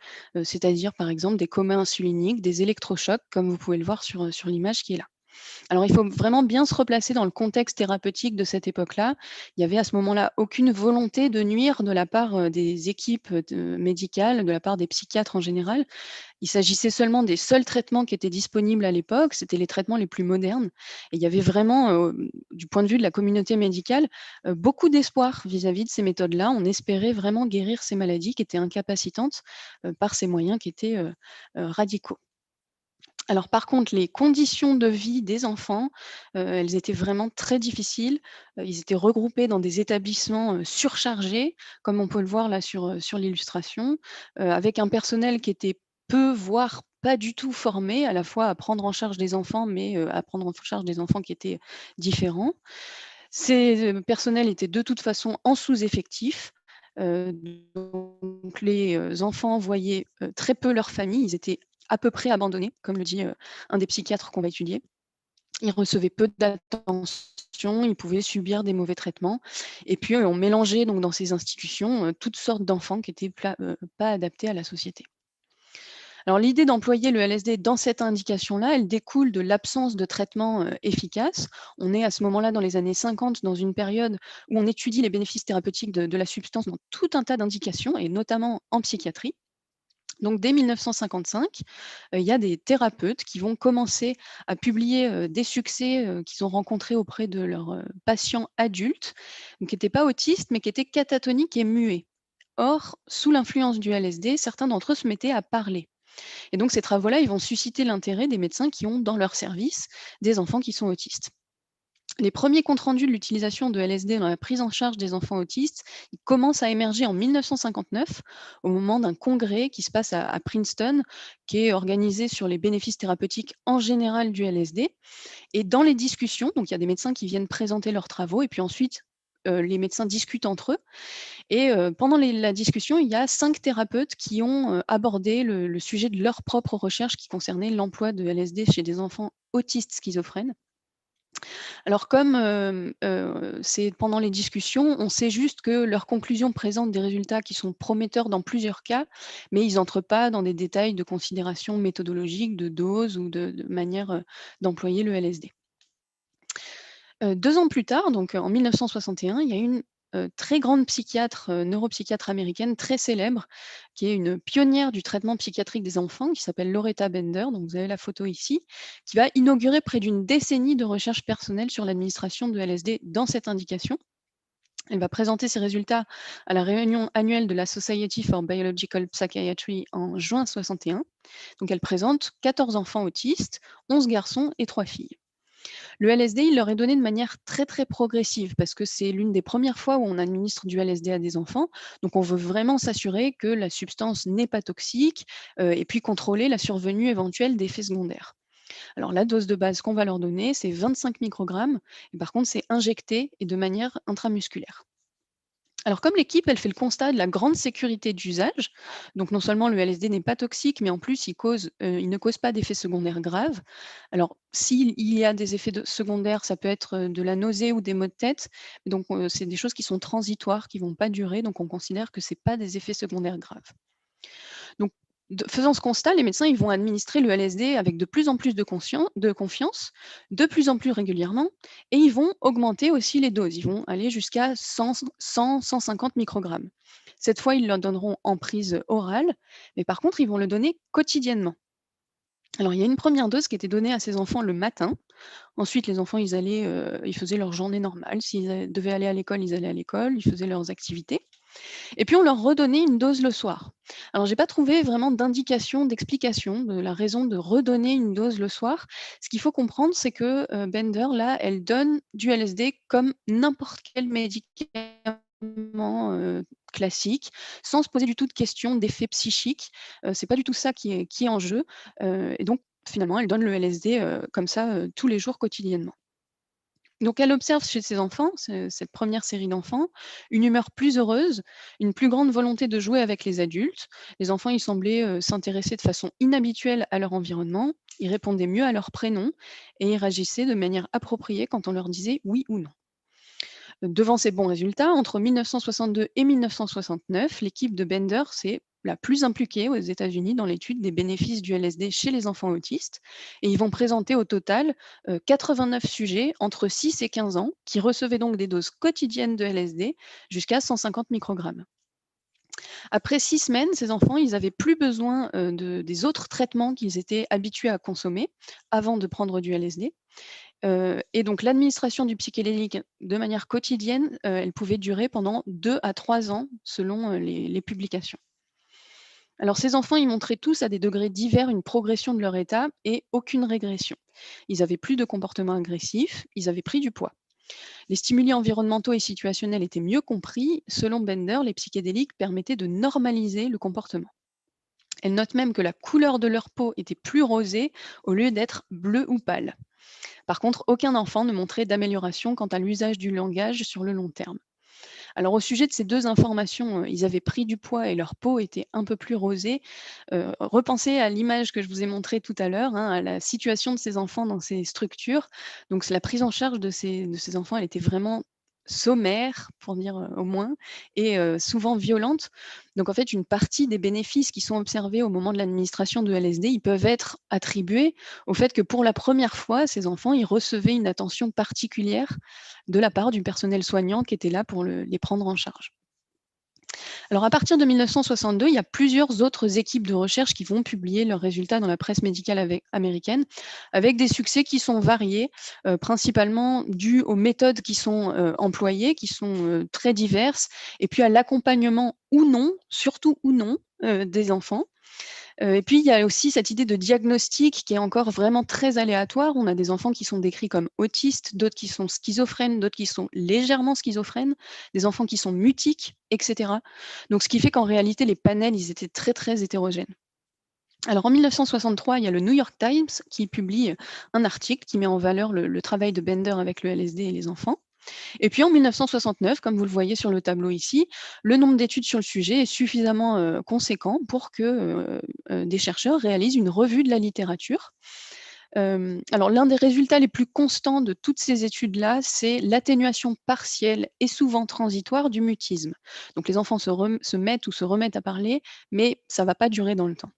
c'est-à-dire par exemple des comas insuliniques, des électrochocs, comme vous pouvez le voir sur l'image qui est là. Alors, il faut vraiment bien se replacer dans le contexte thérapeutique de cette époque-là. Il y avait à ce moment-là aucune volonté de nuire de la part des équipes médicales, de la part des psychiatres en général. Il s'agissait seulement des seuls traitements qui étaient disponibles à l'époque. C'était les traitements les plus modernes. Et il y avait vraiment, du point de vue de la communauté médicale, beaucoup d'espoir vis-à-vis de ces méthodes-là. On espérait vraiment guérir ces maladies qui étaient incapacitantes par ces moyens qui étaient radicaux. Alors par contre, les conditions de vie des enfants, elles étaient vraiment très difficiles. Ils étaient regroupés dans des établissements, surchargés, comme on peut le voir là sur l'illustration, avec un personnel qui était peu, voire pas du tout formé, à la fois à prendre en charge des enfants, mais à prendre en charge des enfants qui étaient différents. Ces personnels étaient de toute façon en sous-effectif. Heu, donc les enfants voyaient très peu leur famille. Ils étaient à peu près abandonnés, comme le dit un des psychiatres qu'on va étudier. Ils recevaient peu d'attention, ils pouvaient subir des mauvais traitements, et puis on mélangeait donc dans ces institutions toutes sortes d'enfants qui étaient pas adaptés à la société. Alors l'idée d'employer le LSD dans cette indication-là, elle découle de l'absence de traitement efficace. On est à ce moment-là dans les années 50, dans une période où on étudie les bénéfices thérapeutiques de la substance dans tout un tas d'indications, et notamment en psychiatrie. Donc dès 1955, il y a des thérapeutes qui vont commencer à publier des succès qu'ils ont rencontrés auprès de leurs patients adultes, donc qui n'étaient pas autistes, mais qui étaient catatoniques et muets. Or, sous l'influence du LSD, certains d'entre eux se mettaient à parler. Et donc ces travaux-là, ils vont susciter l'intérêt des médecins qui ont dans leur service des enfants qui sont autistes. Les premiers comptes rendus de l'utilisation de LSD dans la prise en charge des enfants autistes, ils commencent à émerger en 1959, au moment d'un congrès qui se passe à Princeton, qui est organisé sur les bénéfices thérapeutiques en général du LSD. Et dans les discussions, donc il y a des médecins qui viennent présenter leurs travaux, et puis ensuite, les médecins discutent entre eux. Et pendant la discussion, il y a 5 thérapeutes qui ont abordé le sujet de leur propre recherche qui concernait l'emploi de LSD chez des enfants autistes schizophrènes. Alors comme, c'est pendant les discussions, on sait juste que leurs conclusions présentent des résultats qui sont prometteurs dans plusieurs cas, mais ils n'entrent pas dans des détails de considération méthodologique, de dose ou de manière, d'employer le LSD. 2 ans plus tard, donc en 1961, il y a une, très grande psychiatre, neuropsychiatre américaine très célèbre, qui est une pionnière du traitement psychiatrique des enfants, qui s'appelle Loretta Bender, donc vous avez la photo ici, qui va inaugurer près d'une décennie de recherche personnelle sur l'administration de LSD dans cette indication. Elle va présenter ses résultats à la réunion annuelle de la Society for Biological Psychiatry en juin 61. Donc elle présente 14 enfants autistes, 11 garçons et 3 filles. Le LSD, il leur est donné de manière très, très progressive parce que c'est l'une des premières fois où on administre du LSD à des enfants. Donc, on veut vraiment s'assurer que la substance n'est pas toxique et puis contrôler la survenue éventuelle d'effets secondaires. Alors, la dose de base qu'on va leur donner, c'est 25 microgrammes. Et par contre, c'est injecté et de manière intramusculaire. Alors, comme l'équipe, elle fait le constat de la grande sécurité d'usage, donc non seulement le LSD n'est pas toxique, mais en plus, il ne cause pas d'effets secondaires graves. Alors, s'il y a des effets secondaires, ça peut être de la nausée ou des maux de tête. Donc, c'est des choses qui sont transitoires, qui ne vont pas durer. Donc, on considère que ce n'est pas des effets secondaires graves. Donc, faisant ce constat, les médecins ils vont administrer le LSD avec de plus en plus de confiance, de plus en plus régulièrement, et ils vont augmenter aussi les doses. Ils vont aller jusqu'à 100-150 microgrammes. Cette fois, ils le donneront en prise orale, mais par contre, ils vont le donner quotidiennement. Alors, il y a une première dose qui était donnée à ces enfants le matin. Ensuite, les enfants, ils faisaient leur journée normale. S'ils devaient aller à l'école, ils allaient à l'école, ils faisaient leurs activités. Et puis on leur redonnait une dose le soir. Alors j'ai pas trouvé vraiment d'indication, d'explication de la raison de redonner une dose le soir. Ce qu'il faut comprendre, c'est que Bender, là, elle donne du LSD comme n'importe quel médicament classique, sans se poser du tout de questions d'effets psychiques. C'est pas du tout ça qui est en jeu. Et donc finalement, elle donne le LSD comme ça tous les jours quotidiennement. Donc elle observe chez ses enfants, cette première série d'enfants, une humeur plus heureuse, une plus grande volonté de jouer avec les adultes. Les enfants, ils semblaient s'intéresser de façon inhabituelle à leur environnement, ils répondaient mieux à leurs prénoms et ils réagissaient de manière appropriée quand on leur disait oui ou non. Devant ces bons résultats, entre 1962 et 1969, l'équipe de Bender s'est la plus impliquée aux États-Unis dans l'étude des bénéfices du LSD chez les enfants autistes. Et ils vont présenter au total 89 sujets entre 6 et 15 ans qui recevaient donc des doses quotidiennes de LSD jusqu'à 150 microgrammes. Après 6 semaines, ces enfants, ils n'avaient plus besoin des autres traitements qu'ils étaient habitués à consommer avant de prendre du LSD. Et donc l'administration du psychédélique de manière quotidienne, elle pouvait durer pendant 2 à 3 ans selon, les publications. Alors ces enfants, ils montraient tous à des degrés divers une progression de leur état et aucune régression. Ils avaient plus de comportements agressifs, ils avaient pris du poids. Les stimuli environnementaux et situationnels étaient mieux compris. Selon Bender, les psychédéliques permettaient de normaliser le comportement. Elle note même que la couleur de leur peau était plus rosée au lieu d'être bleue ou pâle. Par contre, aucun enfant ne montrait d'amélioration quant à l'usage du langage sur le long terme. Alors au sujet de ces 2 informations, ils avaient pris du poids et leur peau était un peu plus rosée. Repensez à l'image que je vous ai montrée tout à l'heure, hein, à la situation de ces enfants dans ces structures. Donc la prise en charge de ces enfants, elle était vraiment sommaire, pour dire au moins, et souvent violente. Donc en fait, une partie des bénéfices qui sont observés au moment de l'administration de LSD, ils peuvent être attribués au fait que pour la première fois, ces enfants, ils recevaient une attention particulière de la part du personnel soignant qui était là pour les prendre en charge. Alors à partir de 1962, il y a plusieurs autres équipes de recherche qui vont publier leurs résultats dans la presse médicale américaine, avec des succès qui sont variés, principalement dus aux méthodes qui sont employées, qui sont très diverses, et puis à l'accompagnement ou non, surtout ou non, des enfants. Et puis, il y a aussi cette idée de diagnostic qui est encore vraiment très aléatoire. On a des enfants qui sont décrits comme autistes, d'autres qui sont schizophrènes, d'autres qui sont légèrement schizophrènes, des enfants qui sont mutiques, etc. Donc, ce qui fait qu'en réalité, les panels, ils étaient très, très hétérogènes. Alors, en 1963, il y a le New York Times qui publie un article qui met en valeur le travail de Bender avec le LSD et les enfants. Et puis en 1969, comme vous le voyez sur le tableau ici, le nombre d'études sur le sujet est suffisamment conséquent pour que des chercheurs réalisent une revue de la littérature. Alors l'un des résultats les plus constants de toutes ces études-là, c'est l'atténuation partielle et souvent transitoire du mutisme. Donc les enfants se mettent ou se remettent à parler, mais ça ne va pas durer dans le temps.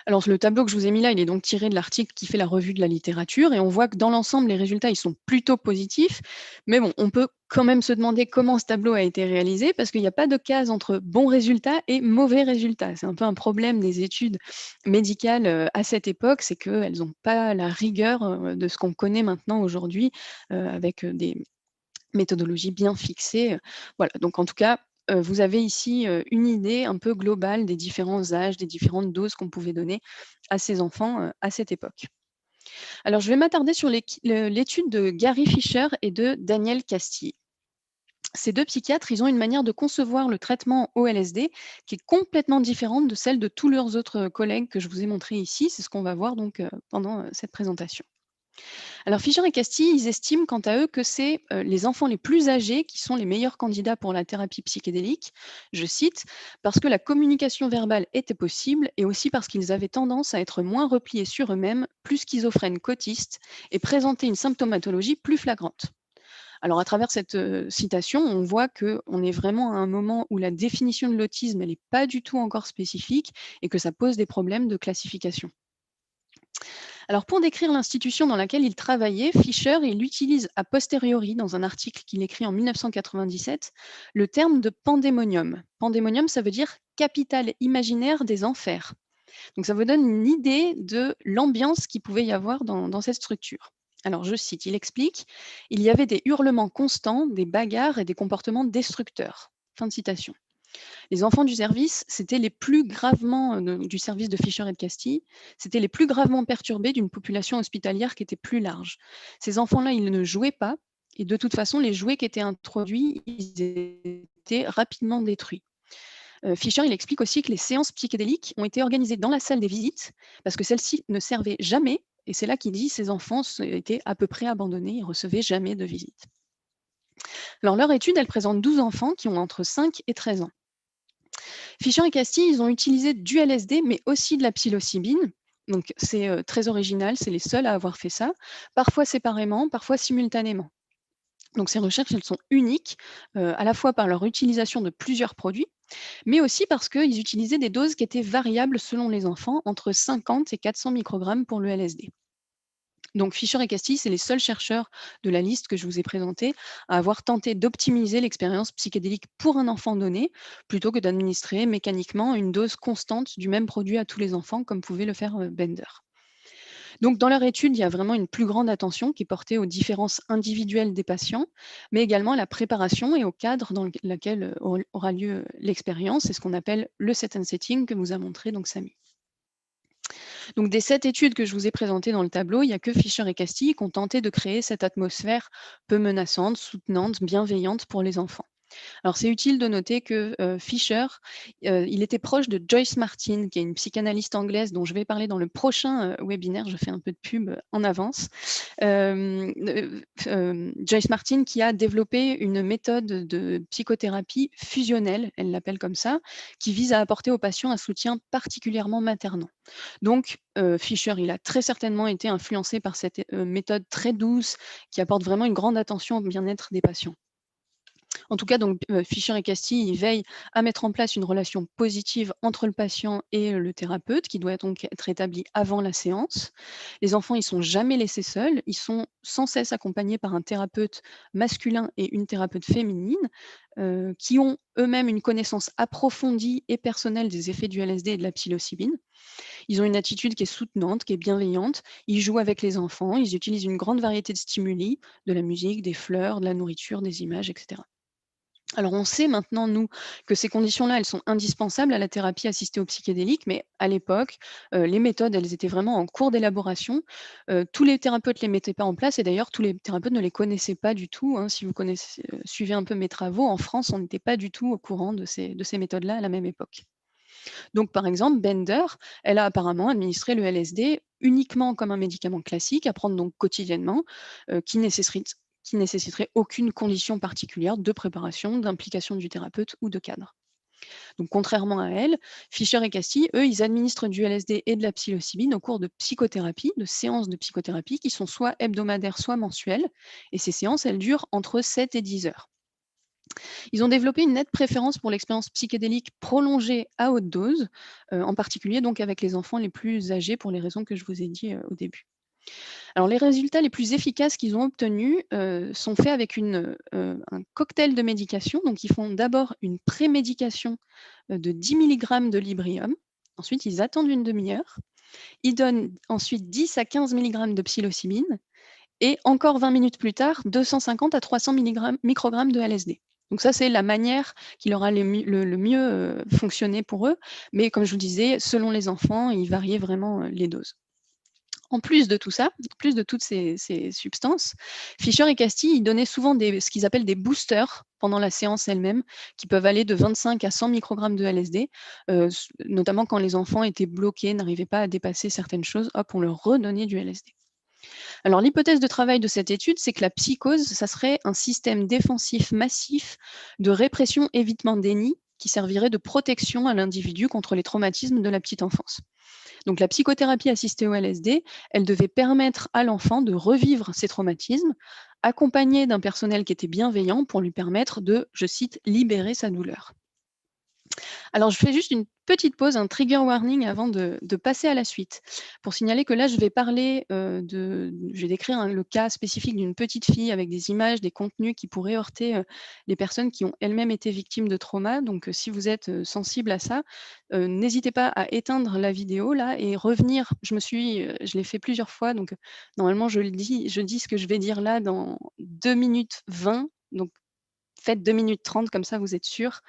Alors, le tableau que je vous ai mis là, il est donc tiré de l'article qui fait la revue de la littérature et on voit que dans l'ensemble, les résultats, ils sont plutôt positifs. Mais bon, on peut quand même se demander comment ce tableau a été réalisé parce qu'il n'y a pas de case entre bons résultats et mauvais résultats. C'est un peu un problème des études médicales à cette époque, c'est qu'elles n'ont pas la rigueur de ce qu'on connaît maintenant aujourd'hui avec des méthodologies bien fixées. Voilà, donc en tout cas, vous avez ici une idée un peu globale des différents âges, des différentes doses qu'on pouvait donner à ces enfants à cette époque. Alors, je vais m'attarder sur l'étude de Gary Fisher et de Daniel Castille. Ces deux psychiatres, ils ont une manière de concevoir le traitement au LSD qui est complètement différente de celle de tous leurs autres collègues que je vous ai montré ici. C'est ce qu'on va voir donc pendant cette présentation. Alors Fischer et Castille, ils estiment quant à eux que c'est les enfants les plus âgés qui sont les meilleurs candidats pour la thérapie psychédélique, je cite, parce que la communication verbale était possible et aussi parce qu'ils avaient tendance à être moins repliés sur eux-mêmes, plus schizophrènes qu'autistes et présenter une symptomatologie plus flagrante. Alors à travers cette citation, on voit qu'on est vraiment à un moment où la définition de l'autisme, elle n'est pas du tout encore spécifique et que ça pose des problèmes de classification. Alors pour décrire l'institution dans laquelle il travaillait, Fischer il utilise a posteriori, dans un article qu'il écrit en 1997, le terme de pandémonium. Pandémonium, ça veut dire capitale imaginaire des enfers. Donc ça vous donne une idée de l'ambiance qu'il pouvait y avoir dans cette structure. Alors je cite, il explique, il y avait des hurlements constants, des bagarres et des comportements destructeurs. Fin de citation. Les enfants du service, c'était les plus gravement, du service de Fischer et de Castille, c'était les plus gravement perturbés d'une population hospitalière qui était plus large. Ces enfants-là, ils ne jouaient pas, et de toute façon, les jouets qui étaient introduits, ils étaient rapidement détruits. Fischer, il explique aussi que les séances psychédéliques ont été organisées dans la salle des visites, parce que celles-ci ne servaient jamais, et c'est là qu'il dit ces enfants étaient à peu près abandonnés, ils ne recevaient jamais de visite. Alors leur étude, elle présente 12 enfants qui ont entre 5 et 13 ans. Fischer et Castille, ils ont utilisé du LSD, mais aussi de la psilocybine. Donc, c'est très original, c'est les seuls à avoir fait ça, parfois séparément, parfois simultanément. Donc, ces recherches, elles sont uniques, à la fois par leur utilisation de plusieurs produits, mais aussi parce qu'ils utilisaient des doses qui étaient variables selon les enfants, entre 50 et 400 microgrammes pour le LSD. Donc Fischer et Castille, c'est les seuls chercheurs de la liste que je vous ai présentée à avoir tenté d'optimiser l'expérience psychédélique pour un enfant donné, plutôt que d'administrer mécaniquement une dose constante du même produit à tous les enfants, comme pouvait le faire Bender. Donc dans leur étude, il y a vraiment une plus grande attention qui est portée aux différences individuelles des patients, mais également à la préparation et au cadre dans lequel aura lieu l'expérience. C'est ce qu'on appelle le set and setting que vous a montré donc Samy. Donc, des 7 études que je vous ai présentées dans le tableau, il n'y a que Fischer et Castille qui ont tenté de créer cette atmosphère peu menaçante, soutenante, bienveillante pour les enfants. Alors, c'est utile de noter que Fisher, il était proche de Joyce Martin, qui est une psychanalyste anglaise dont je vais parler dans le prochain webinaire. Je fais un peu de pub en avance. Joyce Martin qui a développé une méthode de psychothérapie fusionnelle, elle l'appelle comme ça, qui vise à apporter aux patients un soutien particulièrement maternant. Donc, Fisher, il a très certainement été influencé par cette méthode très douce qui apporte vraiment une grande attention au bien-être des patients. En tout cas, donc, Fisher et Castille, ils veillent à mettre en place une relation positive entre le patient et le thérapeute, qui doit donc être établie avant la séance. Les enfants, ils sont jamais laissés seuls, ils sont sans cesse accompagnés par un thérapeute masculin et une thérapeute féminine, qui ont eux-mêmes une connaissance approfondie et personnelle des effets du LSD et de la psilocybine. Ils ont une attitude qui est soutenante, qui est bienveillante. Ils jouent avec les enfants, ils utilisent une grande variété de stimuli, de la musique, des fleurs, de la nourriture, des images, etc. Alors on sait maintenant, nous, que ces conditions-là, elles sont indispensables à la thérapie assistée aux psychédéliques, mais à l'époque, les méthodes, elles étaient vraiment en cours d'élaboration. Tous les thérapeutes ne les mettaient pas en place et d'ailleurs, tous les thérapeutes ne les connaissaient pas du tout, hein. Si vous suivez un peu mes travaux, en France, on n'était pas du tout au courant de ces méthodes-là à la même époque. Donc, par exemple, Bender, elle a apparemment administré le LSD uniquement comme un médicament classique à prendre donc quotidiennement, qui nécessiterait aucune condition particulière de préparation, d'implication du thérapeute ou de cadre. Donc, contrairement à elle, Fisher et Castille, eux, ils administrent du LSD et de la psilocybine au cours de psychothérapie, de séances de psychothérapie qui sont soit hebdomadaires, soit mensuelles. Et ces séances, elles durent entre 7 et 10 heures. Ils ont développé une nette préférence pour l'expérience psychédélique prolongée à haute dose, en particulier donc avec les enfants les plus âgés pour les raisons que je vous ai dit au début. Alors les résultats les plus efficaces qu'ils ont obtenus sont faits avec un cocktail de médication. Donc ils font d'abord une prémédication de 10 mg de Librium. Ensuite, ils attendent une demi-heure. Ils donnent ensuite 10 à 15 mg de psilocybine. Et encore 20 minutes plus tard, 250 à 300 microgrammes de LSD. Donc ça, c'est la manière qui leur a le mieux fonctionné pour eux. Mais comme je vous disais, selon les enfants, il variait vraiment les doses. En plus de tout ça, en plus de toutes ces substances, Fisher et Castille, ils donnaient souvent ce qu'ils appellent des boosters pendant la séance elle-même, qui peuvent aller de 25 à 100 microgrammes de LSD, notamment quand les enfants étaient bloqués, n'arrivaient pas à dépasser certaines choses, hop, on leur redonnait du LSD. Alors l'hypothèse de travail de cette étude, c'est que la psychose, ça serait un système défensif massif de répression, évitement, déni, qui servirait de protection à l'individu contre les traumatismes de la petite enfance. Donc la psychothérapie assistée au LSD, elle devait permettre à l'enfant de revivre ses traumatismes, accompagné d'un personnel qui était bienveillant pour lui permettre de, je cite, libérer sa douleur. Alors, je fais juste une petite pause, un trigger warning avant de passer à la suite, pour signaler que là, je vais parler je vais décrire le cas spécifique d'une petite fille avec des images, des contenus qui pourraient heurter les personnes qui ont elles-mêmes été victimes de trauma. Donc, si vous êtes sensible à ça, n'hésitez pas à éteindre la vidéo là et revenir. Je l'ai fait plusieurs fois, donc normalement, je dis ce que je vais dire là dans 2 minutes 20. Donc, faites 2 minutes 30, comme ça, vous êtes sûr.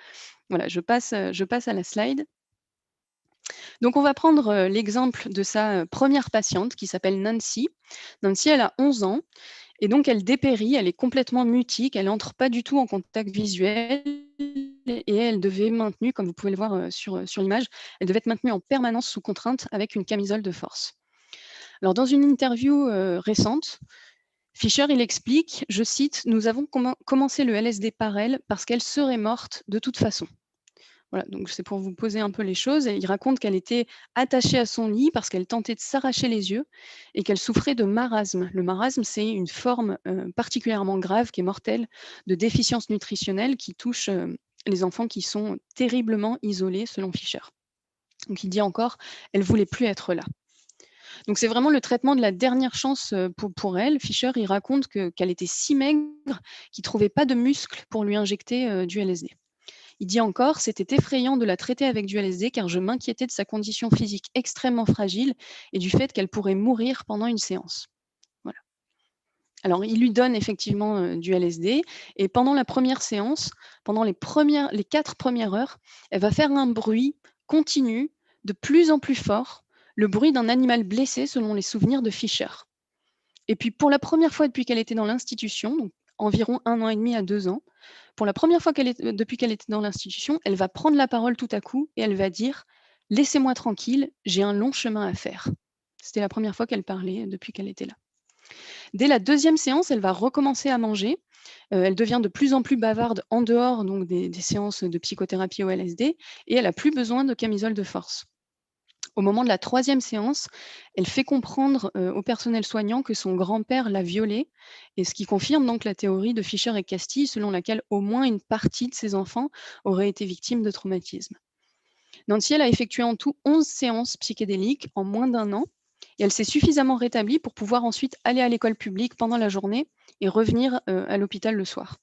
Voilà, je passe à la slide. Donc, on va prendre l'exemple de sa première patiente qui s'appelle Nancy. Nancy, elle a 11 ans et donc elle dépérit, elle est complètement mutique, elle n'entre pas du tout en contact visuel et elle devait être maintenue, comme vous pouvez le voir sur l'image, elle devait être maintenue en permanence sous contrainte avec une camisole de force. Alors, dans une interview récente, Fisher, il explique, je cite, « Nous avons commencé le LSD par elle parce qu'elle serait morte de toute façon. » Voilà, donc c'est pour vous poser un peu les choses. Et il raconte qu'elle était attachée à son lit parce qu'elle tentait de s'arracher les yeux et qu'elle souffrait de marasme. Le marasme, c'est une forme particulièrement grave qui est mortelle de déficience nutritionnelle qui touche les enfants qui sont terriblement isolés, selon Fisher. Donc il dit encore, elle ne voulait plus être là. Donc c'est vraiment le traitement de la dernière chance pour elle. Fisher, il raconte qu'elle était si maigre qu'il ne trouvait pas de muscles pour lui injecter du LSD. Il dit encore, c'était effrayant de la traiter avec du LSD car je m'inquiétais de sa condition physique extrêmement fragile et du fait qu'elle pourrait mourir pendant une séance. Voilà. Alors, il lui donne effectivement du LSD et pendant la première séance, pendant les 4 premières heures, elle va faire un bruit continu, de plus en plus fort, le bruit d'un animal blessé selon les souvenirs de Fisher. Et puis, pour la première fois depuis qu'elle était dans l'institution, donc environ 1 an et demi à 2 ans, pour la première fois depuis qu'elle était dans l'institution, elle va prendre la parole tout à coup et elle va dire: «Laissez-moi tranquille, j'ai un long chemin à faire». C'était la première fois qu'elle parlait depuis qu'elle était là. Dès la deuxième séance, elle va recommencer à manger. Elle devient de plus en plus bavarde en dehors donc des séances de psychothérapie au LSD et elle a plus besoin de camisole de force. Au moment de la troisième séance, elle fait comprendre au personnel soignant que son grand-père l'a violée, et ce qui confirme donc la théorie de Fischer et Castille selon laquelle au moins une partie de ses enfants auraient été victimes de traumatisme. Nancy, elle a effectué en tout 11 séances psychédéliques en moins d'un an et elle s'est suffisamment rétablie pour pouvoir ensuite aller à l'école publique pendant la journée et revenir à l'hôpital le soir.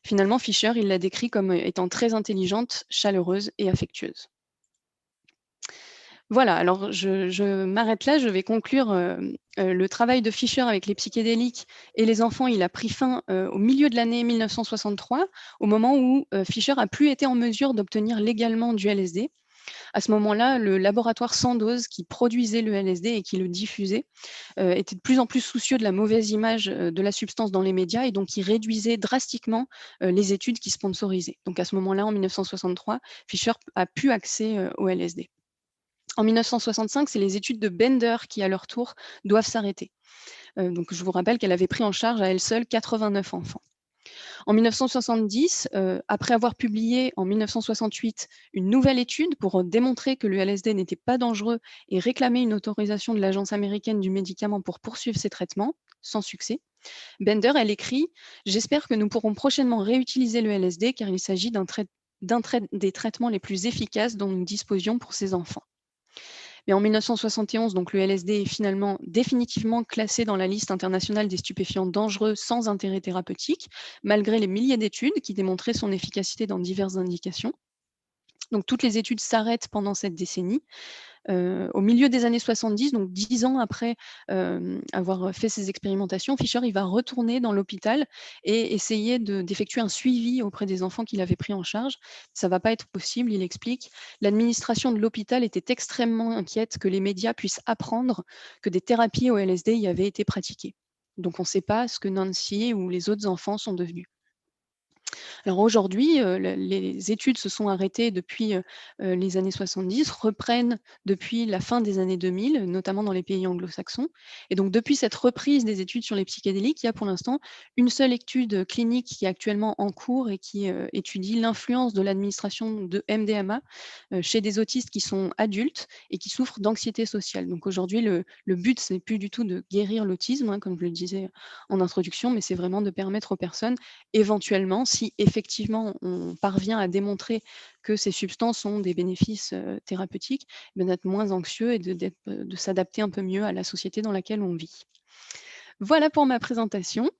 Finalement, Fischer, il l'a décrit comme étant très intelligente, chaleureuse et affectueuse. Voilà, alors je m'arrête là, je vais conclure, le travail de Fischer avec les psychédéliques et les enfants, il a pris fin, au milieu de l'année 1963, au moment où, Fischer a plus été en mesure d'obtenir légalement du LSD. À ce moment-là, le laboratoire Sandoz qui produisait le LSD et qui le diffusait, était de plus en plus soucieux de la mauvaise image, de la substance dans les médias et donc il réduisait drastiquement, les études qui sponsorisaient. Donc à ce moment-là, en 1963, Fischer a pu accès, au LSD. En 1965, c'est les études de Bender qui, à leur tour, doivent s'arrêter. Donc je vous rappelle qu'elle avait pris en charge à elle seule 89 enfants. En 1970, après avoir publié en 1968 une nouvelle étude pour démontrer que le LSD n'était pas dangereux et réclamer une autorisation de l'Agence américaine du médicament pour poursuivre ses traitements, sans succès, Bender, elle écrit: «J'espère que nous pourrons prochainement réutiliser le LSD car il s'agit des traitements les plus efficaces dont nous disposions pour ces enfants». Mais en 1971, donc le LSD est finalement définitivement classé dans la liste internationale des stupéfiants dangereux sans intérêt thérapeutique, malgré les milliers d'études qui démontraient son efficacité dans diverses indications. Donc toutes les études s'arrêtent pendant cette décennie. Au milieu des années 70, donc 10 ans après avoir fait ses expérimentations, Fischer il va retourner dans l'hôpital et essayer d'effectuer un suivi auprès des enfants qu'il avait pris en charge. Ça ne va pas être possible, il explique. L'administration de l'hôpital était extrêmement inquiète que les médias puissent apprendre que des thérapies au LSD y avaient été pratiquées. Donc on ne sait pas ce que Nancy ou les autres enfants sont devenus. Alors aujourd'hui, les études se sont arrêtées depuis les années 70, reprennent depuis la fin des années 2000, notamment dans les pays anglo-saxons. Et donc depuis cette reprise des études sur les psychédéliques, il y a pour l'instant une seule étude clinique qui est actuellement en cours et qui étudie l'influence de l'administration de MDMA chez des autistes qui sont adultes et qui souffrent d'anxiété sociale. Donc aujourd'hui, le but, ce n'est plus du tout de guérir l'autisme, hein, comme je le disais en introduction, mais c'est vraiment de permettre aux personnes éventuellement, si effectivement on parvient à démontrer que ces substances ont des bénéfices thérapeutiques, d'être moins anxieux et de s'adapter un peu mieux à la société dans laquelle on vit. Voilà pour ma présentation.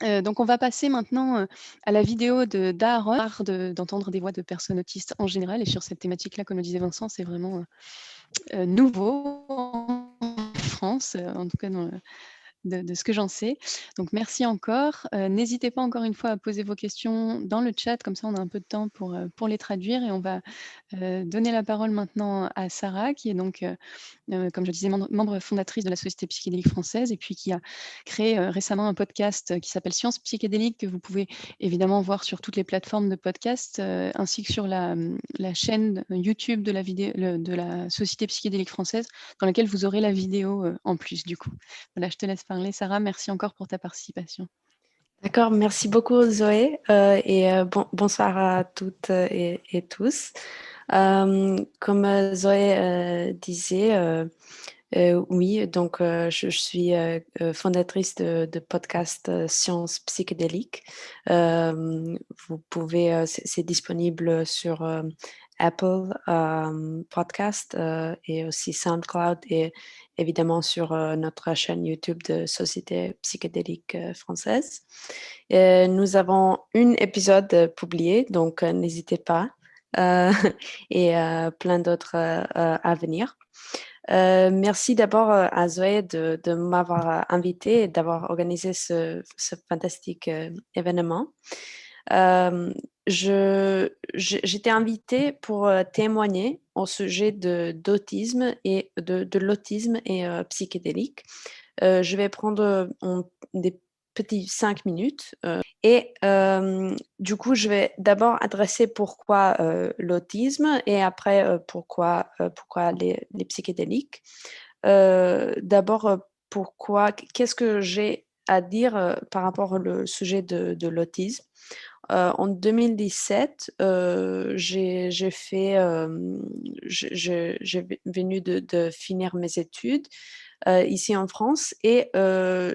Donc on va passer maintenant à la vidéo d'Aaron, d'entendre des voix de personnes autistes en général, et sur cette thématique-là, comme le disait Vincent, c'est vraiment nouveau en France, en tout cas de ce que j'en sais. Donc merci encore. N'hésitez pas encore une fois à poser vos questions dans le chat, comme ça on a un peu de temps pour les traduire, et on va donner la parole maintenant à Sarah, qui est donc, comme je disais, membre fondatrice de la Société psychédélique française, et puis qui a créé récemment un podcast qui s'appelle Science psychédélique, que vous pouvez évidemment voir sur toutes les plateformes de podcast, ainsi que sur la chaîne YouTube de de la Société psychédélique française, dans laquelle vous aurez la vidéo en plus du coup. Voilà, je te laisse parler, Sarah. Merci encore pour ta participation. D'accord, merci beaucoup Zoé bonsoir à toutes et tous. Comme Zoé disait, oui, donc je suis fondatrice de podcast Science psychédélique. Vous pouvez, c'est disponible sur Apple Podcast et aussi SoundCloud et évidemment sur notre chaîne YouTube de Société psychédélique française. Nous avons un épisode publié, donc n'hésitez pas, et plein d'autres à venir. Merci d'abord à Zoé de m'avoir invité et d'avoir organisé ce fantastique événement. J'étais invitée pour témoigner au sujet d'autisme et de l'autisme et psychédélique. Je vais prendre des petit 5 minutes. Et du coup, je vais d'abord adresser pourquoi l'autisme et après pourquoi les psychédéliques. D'abord, qu'est-ce que j'ai à dire par rapport au sujet de l'autisme. En 2017, j'ai venu de finir mes études ici en France et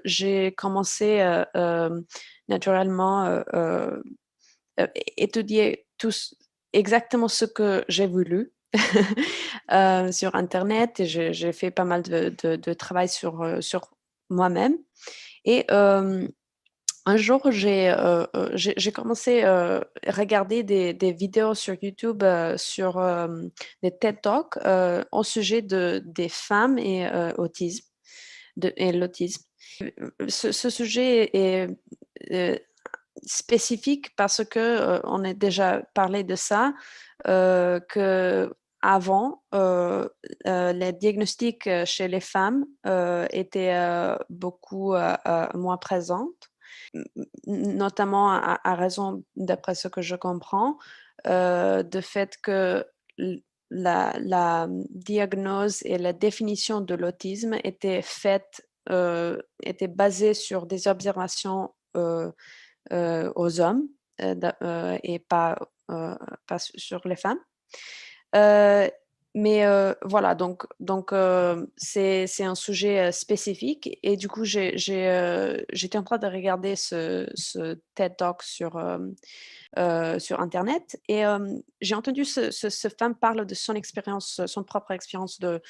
j'ai commencé naturellement étudier exactement ce que j'ai voulu sur Internet et j'ai fait pas mal de travail sur moi-même. Et un jour, j'ai commencé à regarder des vidéos sur YouTube sur des TED Talks au sujet des femmes et autisme et l'autisme. Ce sujet est spécifique parce que on a déjà parlé de ça, que avant, les diagnostics chez les femmes étaient beaucoup moins présentes, notamment à raison, d'après ce que je comprends, de fait que la diagnose et la définition de l'autisme était basée sur des observations aux hommes et pas sur les femmes. Mais voilà, donc c'est un sujet spécifique et du coup, j'étais en train de regarder ce TED Talk sur Internet et j'ai entendu ce femme parle de son expérience, son propre expérience de,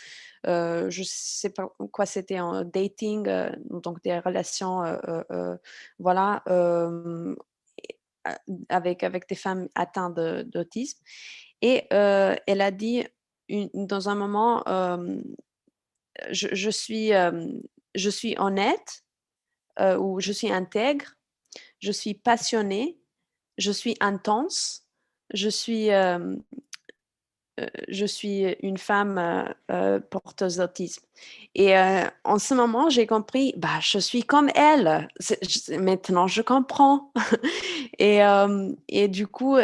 je sais pas quoi c'était, en dating, donc des relations, voilà, avec des femmes atteintes d'autisme. Et elle a dit dans un moment, je suis honnête ou je suis intègre, je suis passionnée, je suis intense, je suis, je suis une femme porteuse d'autisme. Et en ce moment, j'ai compris, bah, je suis comme elle. Maintenant, je comprends. Et du coup,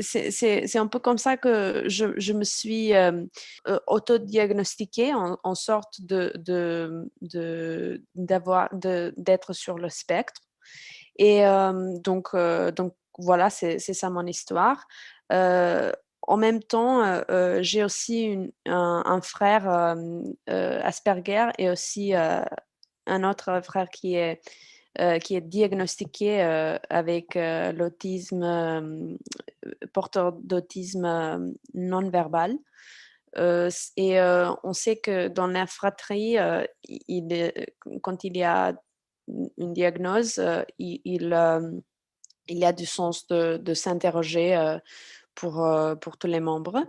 c'est un peu comme ça que je me suis autodiagnostiquée en sorte d'être sur le spectre. Et donc voilà, c'est ça mon histoire. Euh, En même temps, j'ai aussi un frère Asperger et aussi un autre frère qui est diagnostiqué avec l'autisme, porteur d'autisme non-verbal. Et on sait que dans la fratrie, quand il y a une diagnose, il y a du sens de s'interroger pour tous les membres.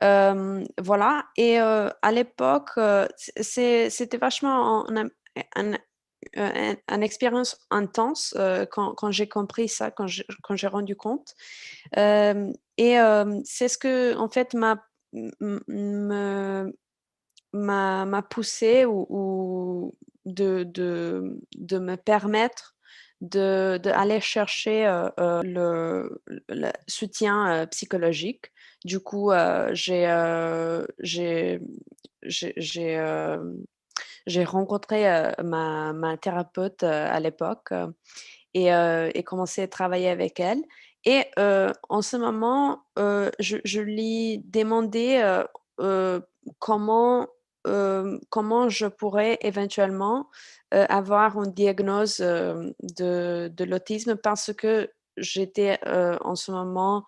Voilà. Et à l'époque, c'était vachement une expérience intense quand j'ai compris ça, quand j'ai rendu compte. Et c'est ce que, en fait, m'a poussé ou de me permettre d'aller chercher le soutien psychologique. Du coup, j'ai rencontré ma thérapeute à l'époque et commencé à travailler avec elle. Et en ce moment, je lui demandais comment, comment je pourrais éventuellement avoir une diagnose de l'autisme parce que j'étais en ce moment,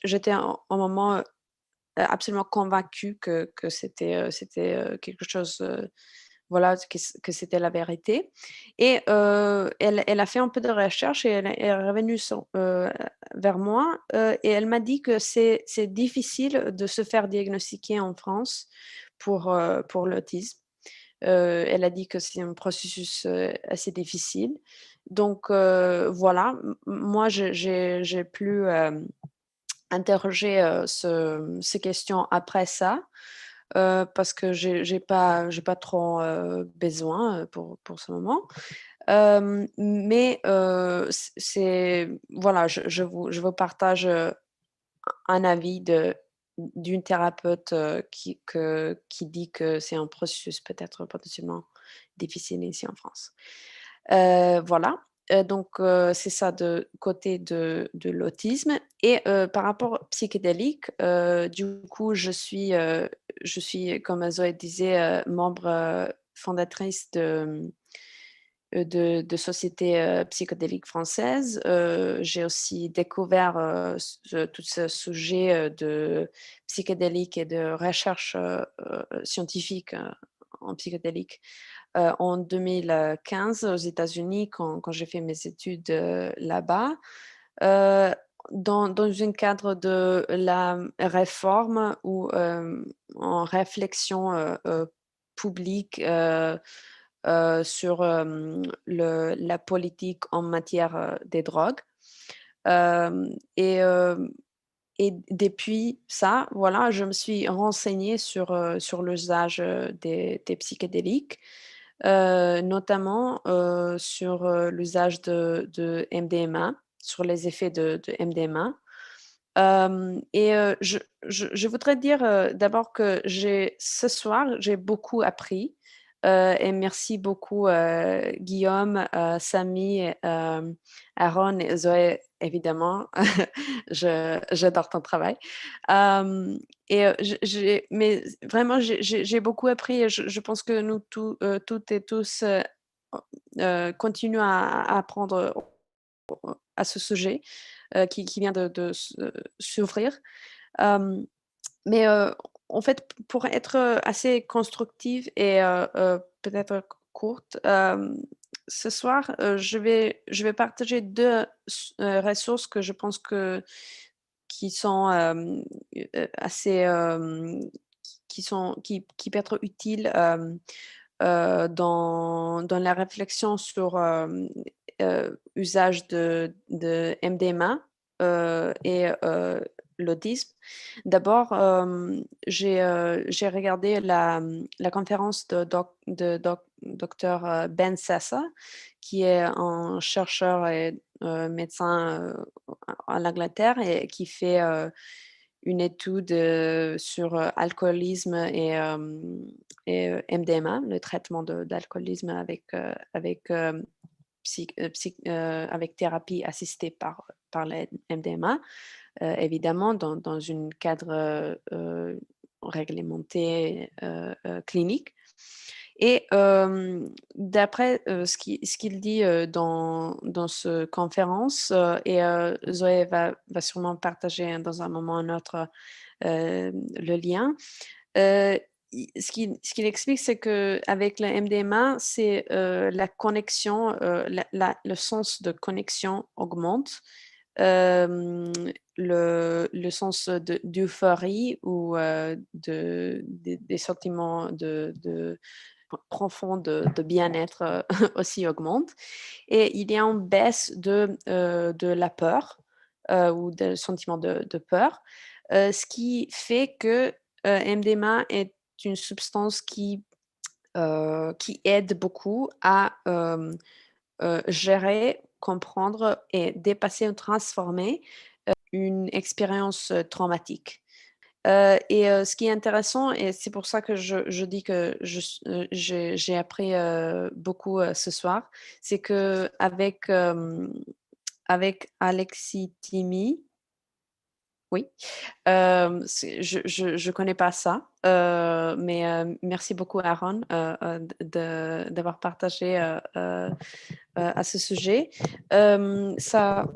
j'étais en moment absolument convaincue que c'était quelque chose, voilà, que c'était la vérité. Et elle a fait un peu de recherche et elle est revenue vers moi et elle m'a dit que c'est difficile de se faire diagnostiquer en France pour l'autisme. Elle a dit que c'est un processus assez difficile. Donc voilà, moi j'ai pu interroger ces questions après ça. Parce que j'ai pas trop besoin pour ce moment. Mais voilà, je vous partage un avis d'une thérapeute qui dit que c'est un processus peut-être potentiellement difficile ici en France. Voilà. Donc, c'est ça de côté de l'autisme. Et par rapport au psychédélique, du coup, je suis, comme Zoé disait, membre fondatrice de sociétés psychédéliques françaises. J'ai aussi découvert tout ce sujet de psychédélique et de recherche scientifique en psychédélique en 2015 aux États-Unis quand j'ai fait mes études là-bas. Euh, dans un cadre de la réforme ou en réflexion publique sur la politique en matière des drogues. Euh, et, euh, et depuis ça, voilà, je me suis renseignée sur l'usage des psychédéliques, notamment sur l'usage de MDMA, sur les effets de MDMA. Je voudrais dire d'abord que ce soir, j'ai beaucoup appris. Et merci beaucoup Guillaume, Samy, Aaron et Zoé, évidemment. J'adore ton travail. Mais vraiment, j'ai beaucoup appris et je pense que nous toutes et tous continuons à apprendre à ce sujet qui vient de s'ouvrir. Euh, mais en fait, pour être assez constructive et peut-être courte, ce soir, je vais partager deux ressources que je pense qui sont assez, qui peuvent être utiles dans la réflexion sur usage de MDMA et l'autisme. D'abord, j'ai regardé la conférence de Dr. Ben Sessa, qui est un chercheur et médecin en Angleterre et qui fait une étude sur alcoolisme et MDMA, le traitement d'alcoolisme avec thérapie assistée par la MDMA, évidemment dans un cadre réglementé clinique. Et d'après ce qu'il dit dans cette conférence, et Zoé va sûrement partager dans un moment ou un autre le lien, ce qu'il explique, c'est qu'avec la MDMA, c'est la connexion, le sens de connexion augmente. Le sens d'euphorie ou des sentiments profonds de bien-être aussi augmente. Et il y a une baisse de la peur ou de sentiment de peur, ce qui fait que MDMA est une substance qui aide beaucoup à gérer, comprendre et dépasser ou transformer une expérience traumatique. Ce qui est intéressant, et c'est pour ça que je dis que j'ai appris beaucoup ce soir, c'est qu'avec avec Alexis Timi, oui. Je connais pas ça, mais merci beaucoup Aaron d'avoir partagé à ce sujet. Ça,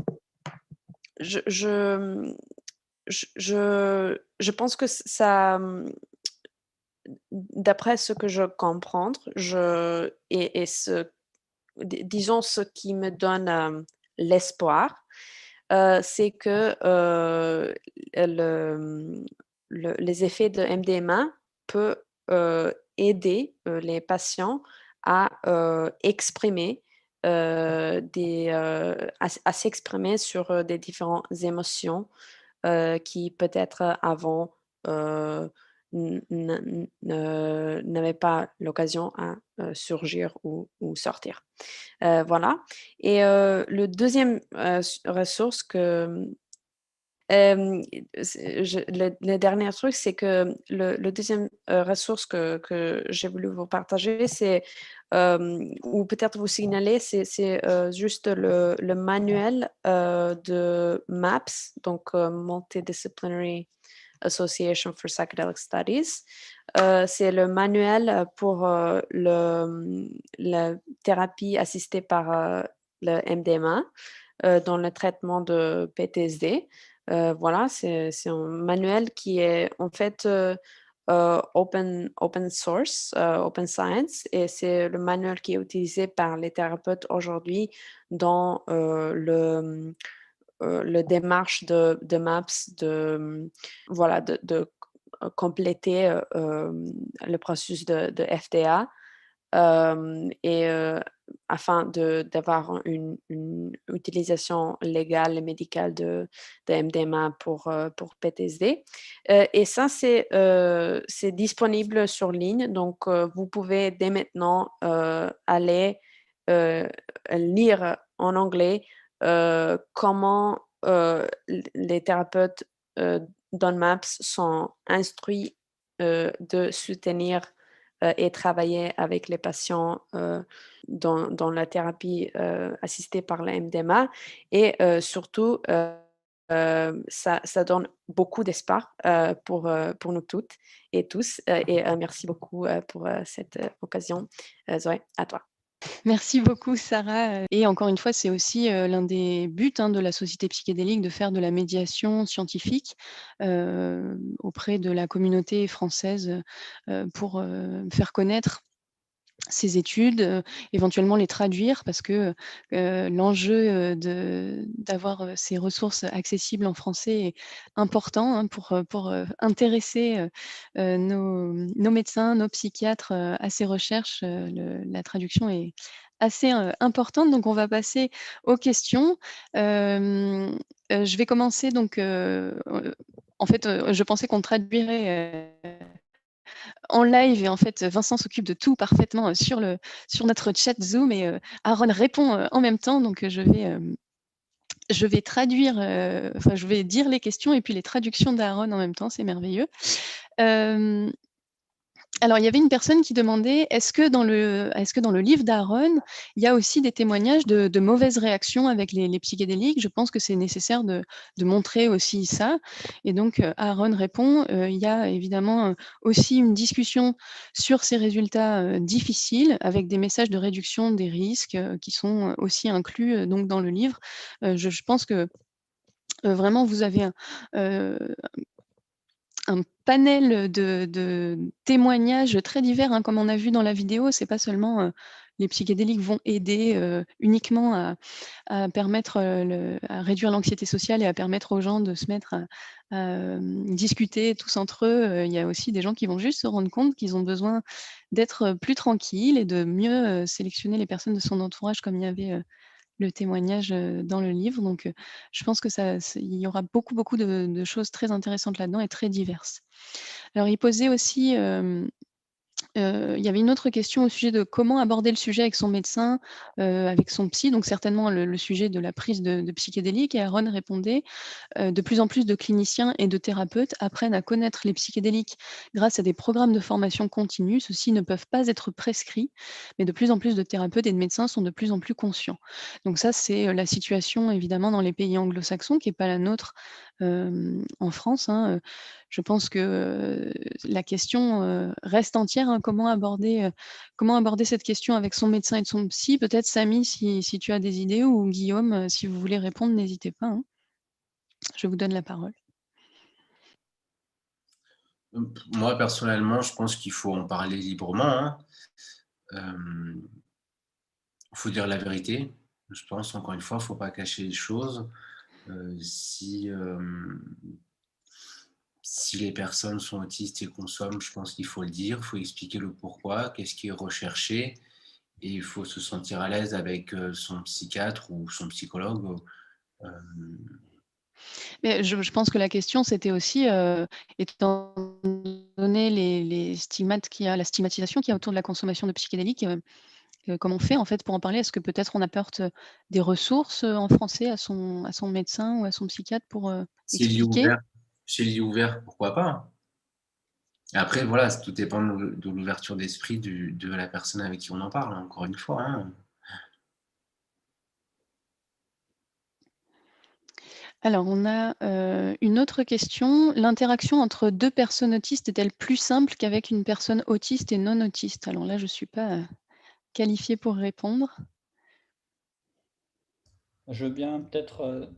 je, je, je pense que ça, d'après ce que je comprends, et disons ce qui me donne l'espoir, c'est que les effets de MDMA peuvent aider les patients à exprimer à s'exprimer sur des différentes émotions qui peut-être avant n'avaient pas l'occasion à surgir ou sortir. Voilà. Et le deuxième ressource que le dernier truc, c'est que le deuxième ressource que j'ai voulu vous partager, c'est, ou peut-être vous signaler, c'est juste le manuel de MAPS, donc Multidisciplinary Association for Psychedelic Studies. C'est le manuel pour la thérapie assistée par le MDMA dans le traitement de PTSD. Voilà, c'est un manuel qui est en fait open source, open science, et c'est le manuel qui est utilisé par les thérapeutes aujourd'hui dans le démarche de MAPS, voilà, de compléter le processus de FDA. Et afin d'avoir une utilisation légale et médicale de MDMA pour PTSD. Et ça, c'est disponible sur ligne, donc vous pouvez dès maintenant aller lire en anglais comment les thérapeutes dans MAPS sont instruits de soutenir et travailler avec les patients dans la thérapie assistée par la MDMA. Et surtout, ça donne beaucoup d'espoir pour nous toutes et tous. Et merci beaucoup pour cette occasion. Zoé, à toi. Merci beaucoup Sarah, et encore une fois, c'est aussi, l'un des buts, hein, de la Société psychédélique de faire de la médiation scientifique, auprès de la communauté française, pour, faire connaître ces études, éventuellement les traduire parce que, l'enjeu, d'avoir, ces ressources accessibles en français est important, hein, pour intéresser, nos médecins, nos psychiatres, à ces recherches. La traduction est assez, importante, donc on va passer aux questions. Je vais commencer donc, en fait, je pensais qu'on traduirait, en live, et en fait, Vincent s'occupe de tout parfaitement, sur notre chat Zoom, et Aaron répond, en même temps, donc je vais traduire, enfin je vais dire les questions et puis les traductions d'Aaron en même temps, c'est merveilleux. Hem Alors, il y avait une personne qui demandait: est-ce que dans le livre d'Aaron, il y a aussi des témoignages de mauvaises réactions avec les psychédéliques? Je pense que c'est nécessaire de montrer aussi ça, et donc Aaron répond: il y a évidemment, aussi une discussion sur ces résultats, difficiles, avec des messages de réduction des risques, qui sont, aussi inclus, donc dans le livre. Je pense que, vraiment vous avez un panel de témoignages très divers, hein, comme on a vu dans la vidéo. C'est pas seulement, les psychédéliques vont aider, uniquement à permettre, à réduire l'anxiété sociale et à permettre aux gens de se mettre à discuter tous entre eux. Il y a aussi des gens qui vont juste se rendre compte qu'ils ont besoin d'être, plus tranquilles et de mieux, sélectionner les personnes de son entourage, comme il y avait, le témoignage, dans le livre. Donc, je pense que il y aura beaucoup de choses très intéressantes là-dedans et très diverses. Alors il posait aussi, il y avait une autre question au sujet de comment aborder le sujet avec son médecin, avec son psy, donc certainement le sujet de la prise de psychédéliques, et Aaron répondait: de plus en plus de cliniciens et de thérapeutes apprennent à connaître les psychédéliques grâce à des programmes de formation continue. Ceux-ci ne peuvent pas être prescrits, mais de plus en plus de thérapeutes et de médecins sont de plus en plus conscients. Donc ça, c'est la situation évidemment dans les pays anglo-saxons, qui n'est pas la nôtre, en France, hein. Je pense que la question reste entière, hein. Comment aborder cette question avec son médecin et de son psy? Peut-être Samy, si tu as des idées, ou Guillaume, si vous voulez répondre, n'hésitez pas, hein. Je vous donne la parole. Moi, personnellement, je pense qu'il faut en parler librement, hein. Faut dire la vérité. Je pense, encore une fois, il ne faut pas cacher les choses. Si les personnes sont autistes et consomment, je pense qu'il faut le dire, il faut expliquer le pourquoi, qu'est-ce qui est recherché, et il faut se sentir à l'aise avec son psychiatre ou son psychologue. Mais je pense que la question, c'était aussi, étant donné les stigmates la stigmatisation qu'il y a autour de la consommation de psychédéliques, comment on fait, en fait, pour en parler? Est-ce que peut-être on apporte, des ressources, en français à son médecin ou à son psychiatre pour, S'il y est expliquer? ouvert, s'il y est ouvert, pourquoi pas? Après, voilà, tout dépend de l'ouverture d'esprit de la personne avec qui on en parle, encore une fois, hein. Alors on a, une autre question. L'interaction entre 2 personnes autistes est-elle plus simple qu'avec une personne autiste et non autiste? Alors là, je suis pas, qualifiée pour répondre. Je veux bien peut-être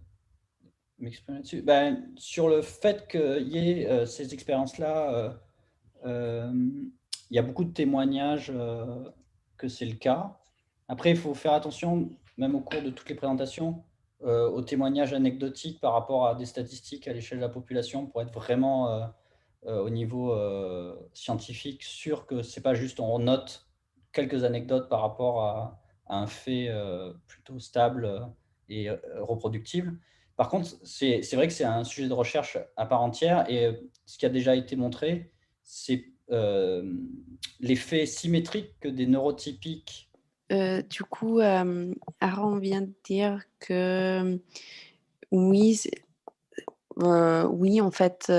m'exprimer là-dessus. Ben, sur le fait qu'il y ait ces expériences-là, il y a beaucoup de témoignages que c'est le cas. Après, il faut faire attention, même au cours de toutes les présentations, aux témoignages anecdotiques par rapport à des statistiques à l'échelle de la population pour être vraiment au niveau scientifique sûr que c'est pas juste on note quelques anecdotes par rapport à un fait plutôt stable et reproductible. Par contre, c'est vrai que c'est un sujet de recherche à part entière et ce qui a déjà été montré, c'est l'effet symétrique que des neurotypiques. Du coup, Aaron vient de dire que oui, oui, en fait,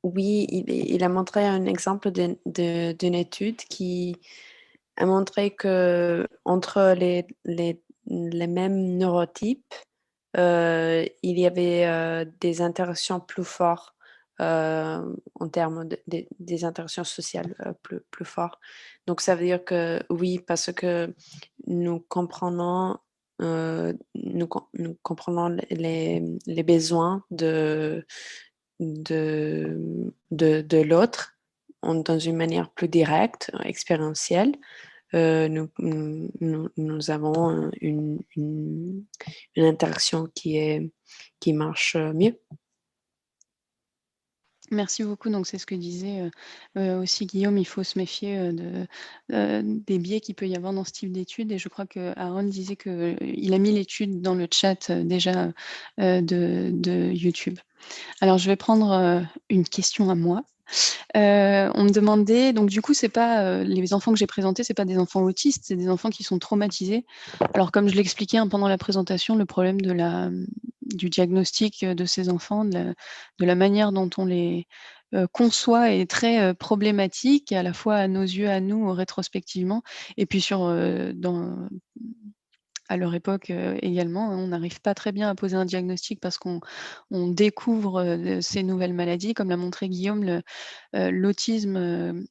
oui, il a montré un exemple d'une étude qui a montré que entre les mêmes neurotypes, il y avait des interactions plus fortes en termes des interactions sociales plus fortes. Donc, ça veut dire que oui, parce que nous comprenons, nous comprenons les besoins de l'autre dans une manière plus directe, expérientielle. Nous avons une interaction qui marche mieux. Merci beaucoup. Donc c'est ce que disait, aussi Guillaume, il faut se méfier, des biais qu'il peut y avoir dans ce type d'études et je crois que Aaron disait qu'il a mis l'étude dans le chat, déjà, de YouTube. Alors je vais prendre, une question à moi. On me demandait donc du coup, c'est pas, les enfants que j'ai présentés, c'est pas des enfants autistes, c'est des enfants qui sont traumatisés. Alors comme je l'expliquais, hein, pendant la présentation, le problème du diagnostic, de ces enfants, de la manière dont on les, conçoit est très, problématique, à la fois à nos yeux, à nous, rétrospectivement et puis à leur époque, également, hein, on n'arrive pas très bien à poser un diagnostic parce qu'on découvre, ces nouvelles maladies. Comme l'a montré Guillaume, l'autisme,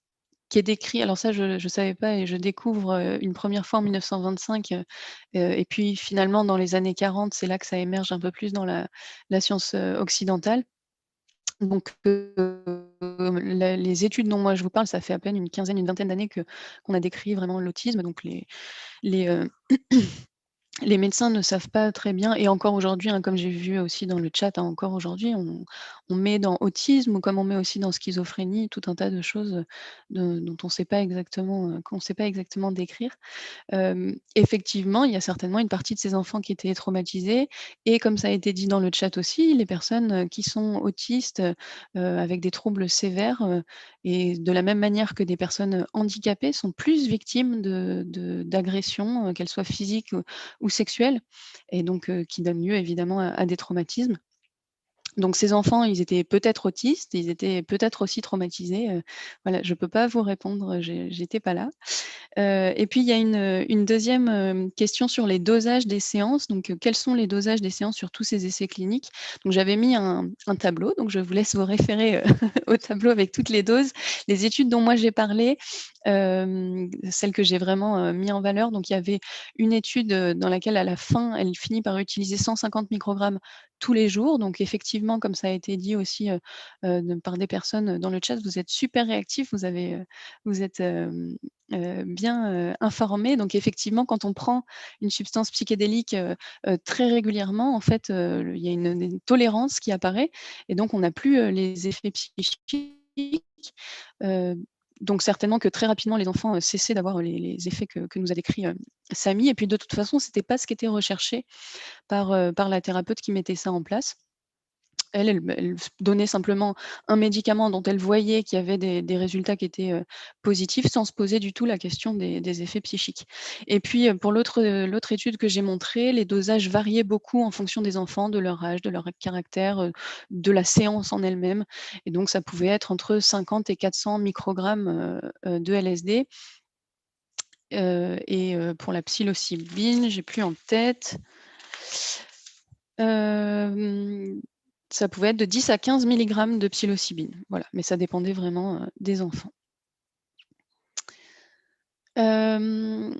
qui est décrit alors ça je savais pas et je découvre, une première fois en 1925, et puis finalement dans les années 40, c'est là que ça émerge un peu plus dans la science, occidentale. Donc les études dont moi je vous parle, ça fait à peine une quinzaine, une vingtaine d'années qu'on a décrit vraiment l'autisme, donc les, les médecins ne savent pas très bien et encore aujourd'hui, hein, comme j'ai vu aussi dans le chat, hein, encore aujourd'hui, on met dans autisme ou comme on met aussi dans schizophrénie tout un tas de choses, dont on sait pas exactement, qu'on ne sait pas exactement décrire. Effectivement, il y a certainement une partie de ces enfants qui étaient traumatisés et comme ça a été dit dans le chat aussi, les personnes, qui sont autistes, avec des troubles sévères, et de la même manière que des personnes, handicapées sont plus victimes d'agressions, qu'elles soient physiques ou sexuelles et donc qui donnent lieu évidemment à des traumatismes. Donc ces enfants, ils étaient peut-être autistes, ils étaient peut-être aussi traumatisés, voilà, je peux pas vous répondre, j'étais pas là. Et puis il y a une 2e, question sur les dosages des séances. Donc, quels sont les dosages des séances sur tous ces essais cliniques? Donc j'avais mis un tableau, donc je vous laisse vous référer, au tableau avec toutes les doses. Les études dont moi j'ai parlé, celles que j'ai vraiment, mis en valeur, donc il y avait une étude, dans laquelle à la fin, elle finit par utiliser 150 microgrammes tous les jours. Donc effectivement, comme ça a été dit aussi, par des personnes, dans le chat, vous êtes super réactifs, vous êtes, bien, informés. Donc effectivement, quand on prend une substance psychédélique, très régulièrement, en fait, il y a une tolérance qui apparaît et donc on n'a plus, les effets psychiques. Heu, donc certainement que très rapidement, les enfants cessaient d'avoir les effets que nous a décrits Samy. Et puis de toute façon, c'était pas ce qui était recherché par la thérapeute qui mettait ça en place. Elle donnait simplement un médicament dont elle voyait qu'il y avait des résultats qui étaient positifs, sans se poser du tout la question des effets psychiques. Et puis, pour l'autre étude que j'ai montrée, les dosages variaient beaucoup en fonction des enfants, de leur âge, de leur caractère, de la séance en elle-même. Et donc, ça pouvait être entre 50 et 400 microgrammes de LSD. Et pour la psilocybine, j'ai plus en tête. Ça pouvait être de 10 à 15 milligrammes de psilocybine, voilà, mais ça dépendait vraiment des enfants. Alors,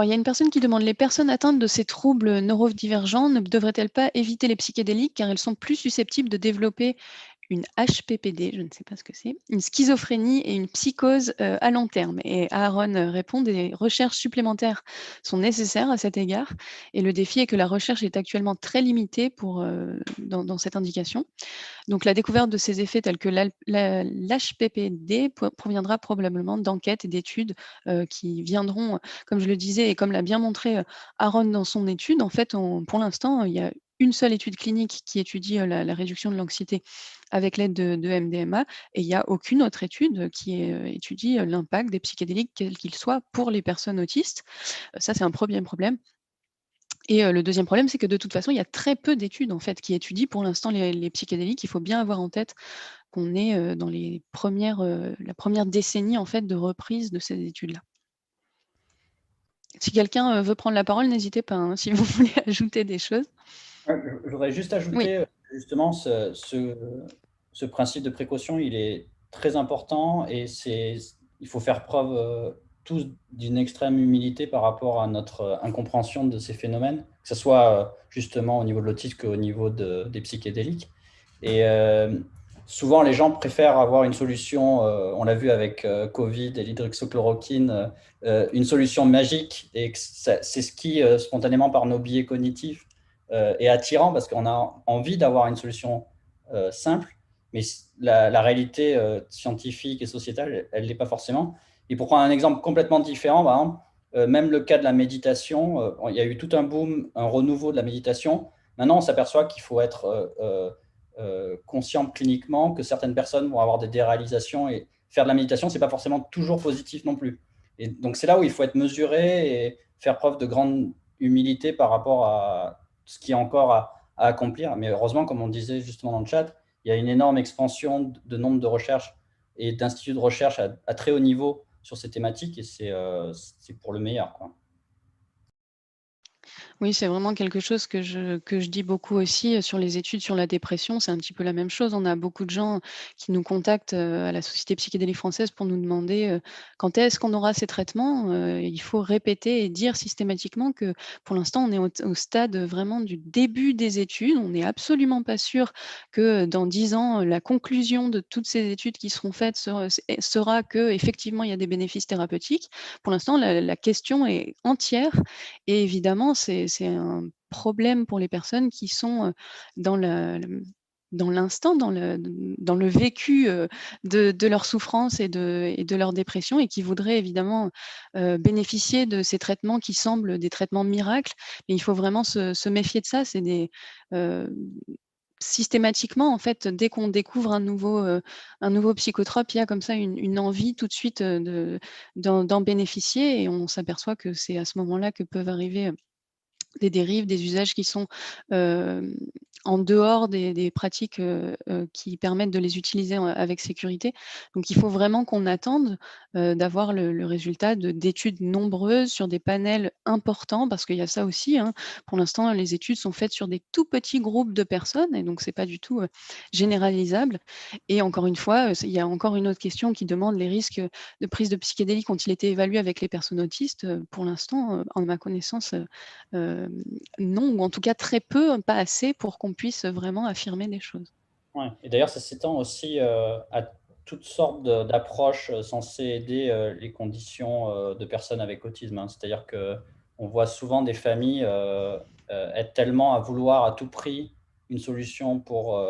il y a une personne qui demande: les personnes atteintes de ces troubles neurodivergents ne devraient-elles pas éviter les psychédéliques car elles sont plus susceptibles de développer une HPPD, je ne sais pas ce que c'est, une schizophrénie et une psychose à long terme? Et Aaron répond: des recherches supplémentaires sont nécessaires à cet égard et le défi est que la recherche est actuellement très limitée dans cette indication. Donc la découverte de ces effets tels que l'HPPD proviendra probablement d'enquêtes et d'études qui viendront, comme je le disais et comme l'a bien montré Aaron dans son étude. En fait, pour l'instant, il y a une seule étude clinique qui étudie la réduction de l'anxiété avec l'aide de MDMA, et il n'y a aucune autre étude qui étudie l'impact des psychédéliques, quels qu'ils soient, pour les personnes autistes. Ça, c'est un premier problème. Et le deuxième problème, c'est que de toute façon, il y a très peu d'études en fait qui étudient pour l'instant les psychédéliques. Il faut bien avoir en tête qu'on est dans la première décennie en fait de reprise de ces études-là. Si quelqu'un veut prendre la parole, n'hésitez pas, hein, si vous voulez ajouter des choses. Je voudrais juste Oui. ajouter, justement, ce principe de précaution, il est très important et il faut faire preuve tous d'une extrême humilité par rapport à notre incompréhension de ces phénomènes, que ce soit justement au niveau de l'autisme qu'au niveau des psychédéliques. Et souvent, les gens préfèrent avoir une solution, on l'a vu avec Covid et l'hydroxychloroquine, une solution magique, et c'est ce qui, spontanément, par nos biais cognitifs, est attirant parce qu'on a envie d'avoir une solution simple, mais la réalité scientifique et sociétale, elle ne l'est pas forcément. Et pour prendre un exemple complètement différent, par exemple, même le cas de la méditation, il y a eu tout un boom, un renouveau de la méditation. Maintenant, on s'aperçoit qu'il faut être conscient cliniquement, que certaines personnes vont avoir des déréalisations, et faire de la méditation, ce n'est pas forcément toujours positif non plus. Et donc, c'est là où il faut être mesuré et faire preuve de grande humilité par rapport à ce qui est encore à accomplir. Mais heureusement, comme on disait justement dans le chat, il y a une énorme expansion de nombre de recherches et d'instituts de recherche à très haut niveau sur ces thématiques, et c'est pour le meilleur, quoi. Oui, c'est vraiment quelque chose que je dis beaucoup aussi sur les études sur la dépression. C'est un petit peu la même chose. On a beaucoup de gens qui nous contactent à la Société psychédélique française pour nous demander quand est-ce qu'on aura ces traitements. Il faut répéter et dire systématiquement que pour l'instant, on est au stade vraiment du début des études. On n'est absolument pas sûr que dans 10 ans, la conclusion de toutes ces études qui seront faites sera que effectivement il y a des bénéfices thérapeutiques. Pour l'instant, la question est entière et évidemment, c'est un problème pour les personnes qui sont dans dans l'instant, dans le vécu de leur souffrance et de leur dépression, et qui voudraient évidemment bénéficier de ces traitements qui semblent des traitements miracles. Mais il faut vraiment se méfier de ça. C'est euh, systématiquement, en fait, dès qu'on découvre un nouveau psychotrope, il y a comme ça une envie tout de suite d'en bénéficier, et on s'aperçoit que c'est à ce moment-là que peuvent arriver des dérives, des usages qui sont en dehors des pratiques qui permettent de les utiliser avec sécurité. Donc il faut vraiment qu'on attende d'avoir le résultat d'études nombreuses sur des panels importants, parce qu'il y a ça aussi, hein. Pour l'instant, les études sont faites sur des tout petits groupes de personnes, et donc c'est pas du tout généralisable. Et encore une fois, il y a encore une autre question qui demande: les risques de prise de psychédéliques ont-ils été évalués avec les personnes autistes? Pour l'instant, en ma connaissance, non, ou en tout cas très peu, pas assez pour qu'on puisse vraiment affirmer des choses. Ouais. Et d'ailleurs, ça s'étend aussi à toutes sortes d'approches censées aider les conditions de personnes avec autisme, hein. C'est-à-dire qu'on voit souvent des familles être tellement à vouloir à tout prix une solution pour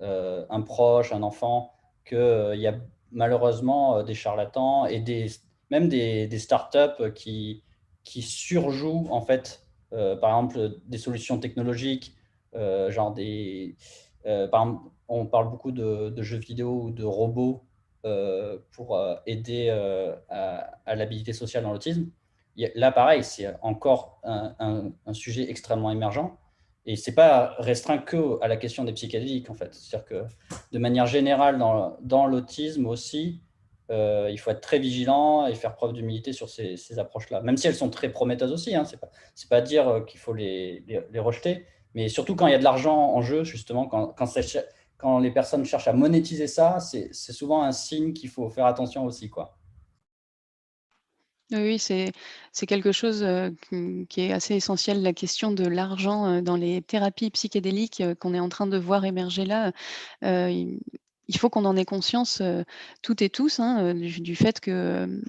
un proche, un enfant, qu'il y a malheureusement des charlatans et même des startups qui surjouent en fait, par exemple, des solutions technologiques, genre par exemple, on parle beaucoup de jeux vidéo ou de robots pour aider à l'habilité sociale dans l'autisme. Là, pareil, c'est encore un sujet extrêmement émergent. Et ce n'est pas restreint qu'à la question des psychédéliques, en fait. C'est-à-dire que, de manière générale, dans l'autisme aussi, il faut être très vigilant et faire preuve d'humilité sur ces approches-là. Même si elles sont très prometteuses aussi, hein, c'est pas dire qu'il faut les rejeter, mais surtout quand il y a de l'argent en jeu, justement, quand les personnes cherchent à monétiser ça, c'est souvent un signe qu'il faut faire attention aussi, quoi. Oui, c'est quelque chose, qui est assez essentiel, la question de l'argent, dans les thérapies psychédéliques, qu'on est en train de voir émerger là. Il faut qu'on en ait conscience, toutes et tous, hein, du fait que,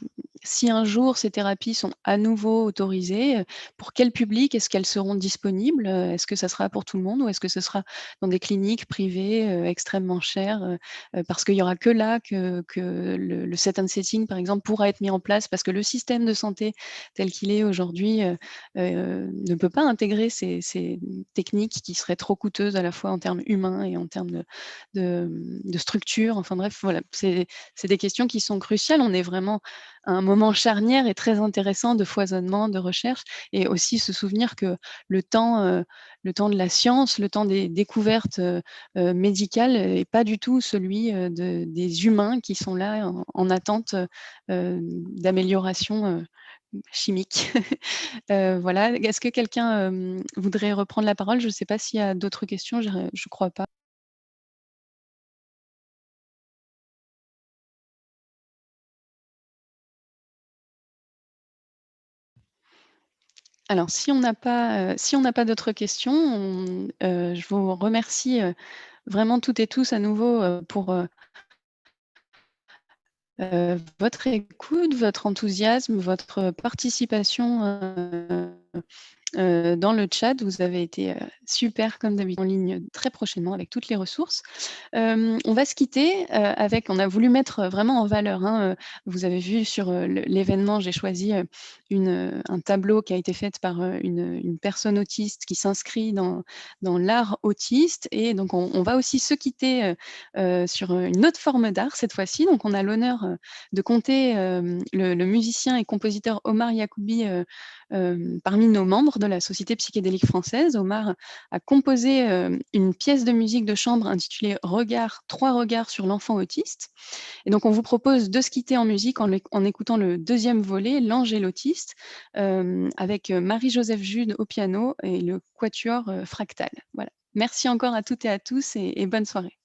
si un jour ces thérapies sont à nouveau autorisées, pour quel public est-ce qu'elles seront disponibles? Est-ce que ça sera pour tout le monde ou est-ce que ce sera dans des cliniques privées, extrêmement chères? Parce qu'il y aura que là que le set and setting, par exemple, pourra être mis en place parce que le système de santé tel qu'il est aujourd'hui, ne peut pas intégrer ces techniques qui seraient trop coûteuses à la fois en termes humains et en termes de structure. Enfin bref, voilà, c'est des questions qui sont cruciales. On est vraiment à un moment charnière et très intéressant de foisonnement, de recherche et aussi se souvenir que le temps de la science, le temps des découvertes, médicales est pas du tout celui, des humains qui sont là en attente, d'amélioration, chimique. Voilà. Est-ce que quelqu'un, voudrait reprendre la parole? Je ne sais pas s'il y a d'autres questions, je crois pas. Alors si on n'a pas d'autres questions, je vous remercie, vraiment toutes et tous à nouveau, pour, votre écoute, votre enthousiasme, votre participation, dans le chat. Vous avez été, super comme d'habitude en ligne très prochainement avec toutes les ressources. On va se quitter, on a voulu mettre vraiment en valeur, hein, vous avez vu sur, l'événement, j'ai choisi, un tableau qui a été fait par, une personne autiste qui s'inscrit dans l'art autiste et donc on va aussi se quitter, sur, une autre forme d'art cette fois-ci. Donc on a l'honneur, de compter, le musicien et compositeur Omar Yacoubi, parmi nos membres de la Société psychédélique française. Omar a composé, une pièce de musique de chambre intitulée Trois regards sur l'enfant autiste. Et donc on vous propose de se quitter en musique en écoutant le deuxième volet, L'ange et l'autiste, avec, Marie-Joseph Jude au piano et le quatuor, Fractal. Voilà. Merci encore à toutes et à tous et bonne soirée.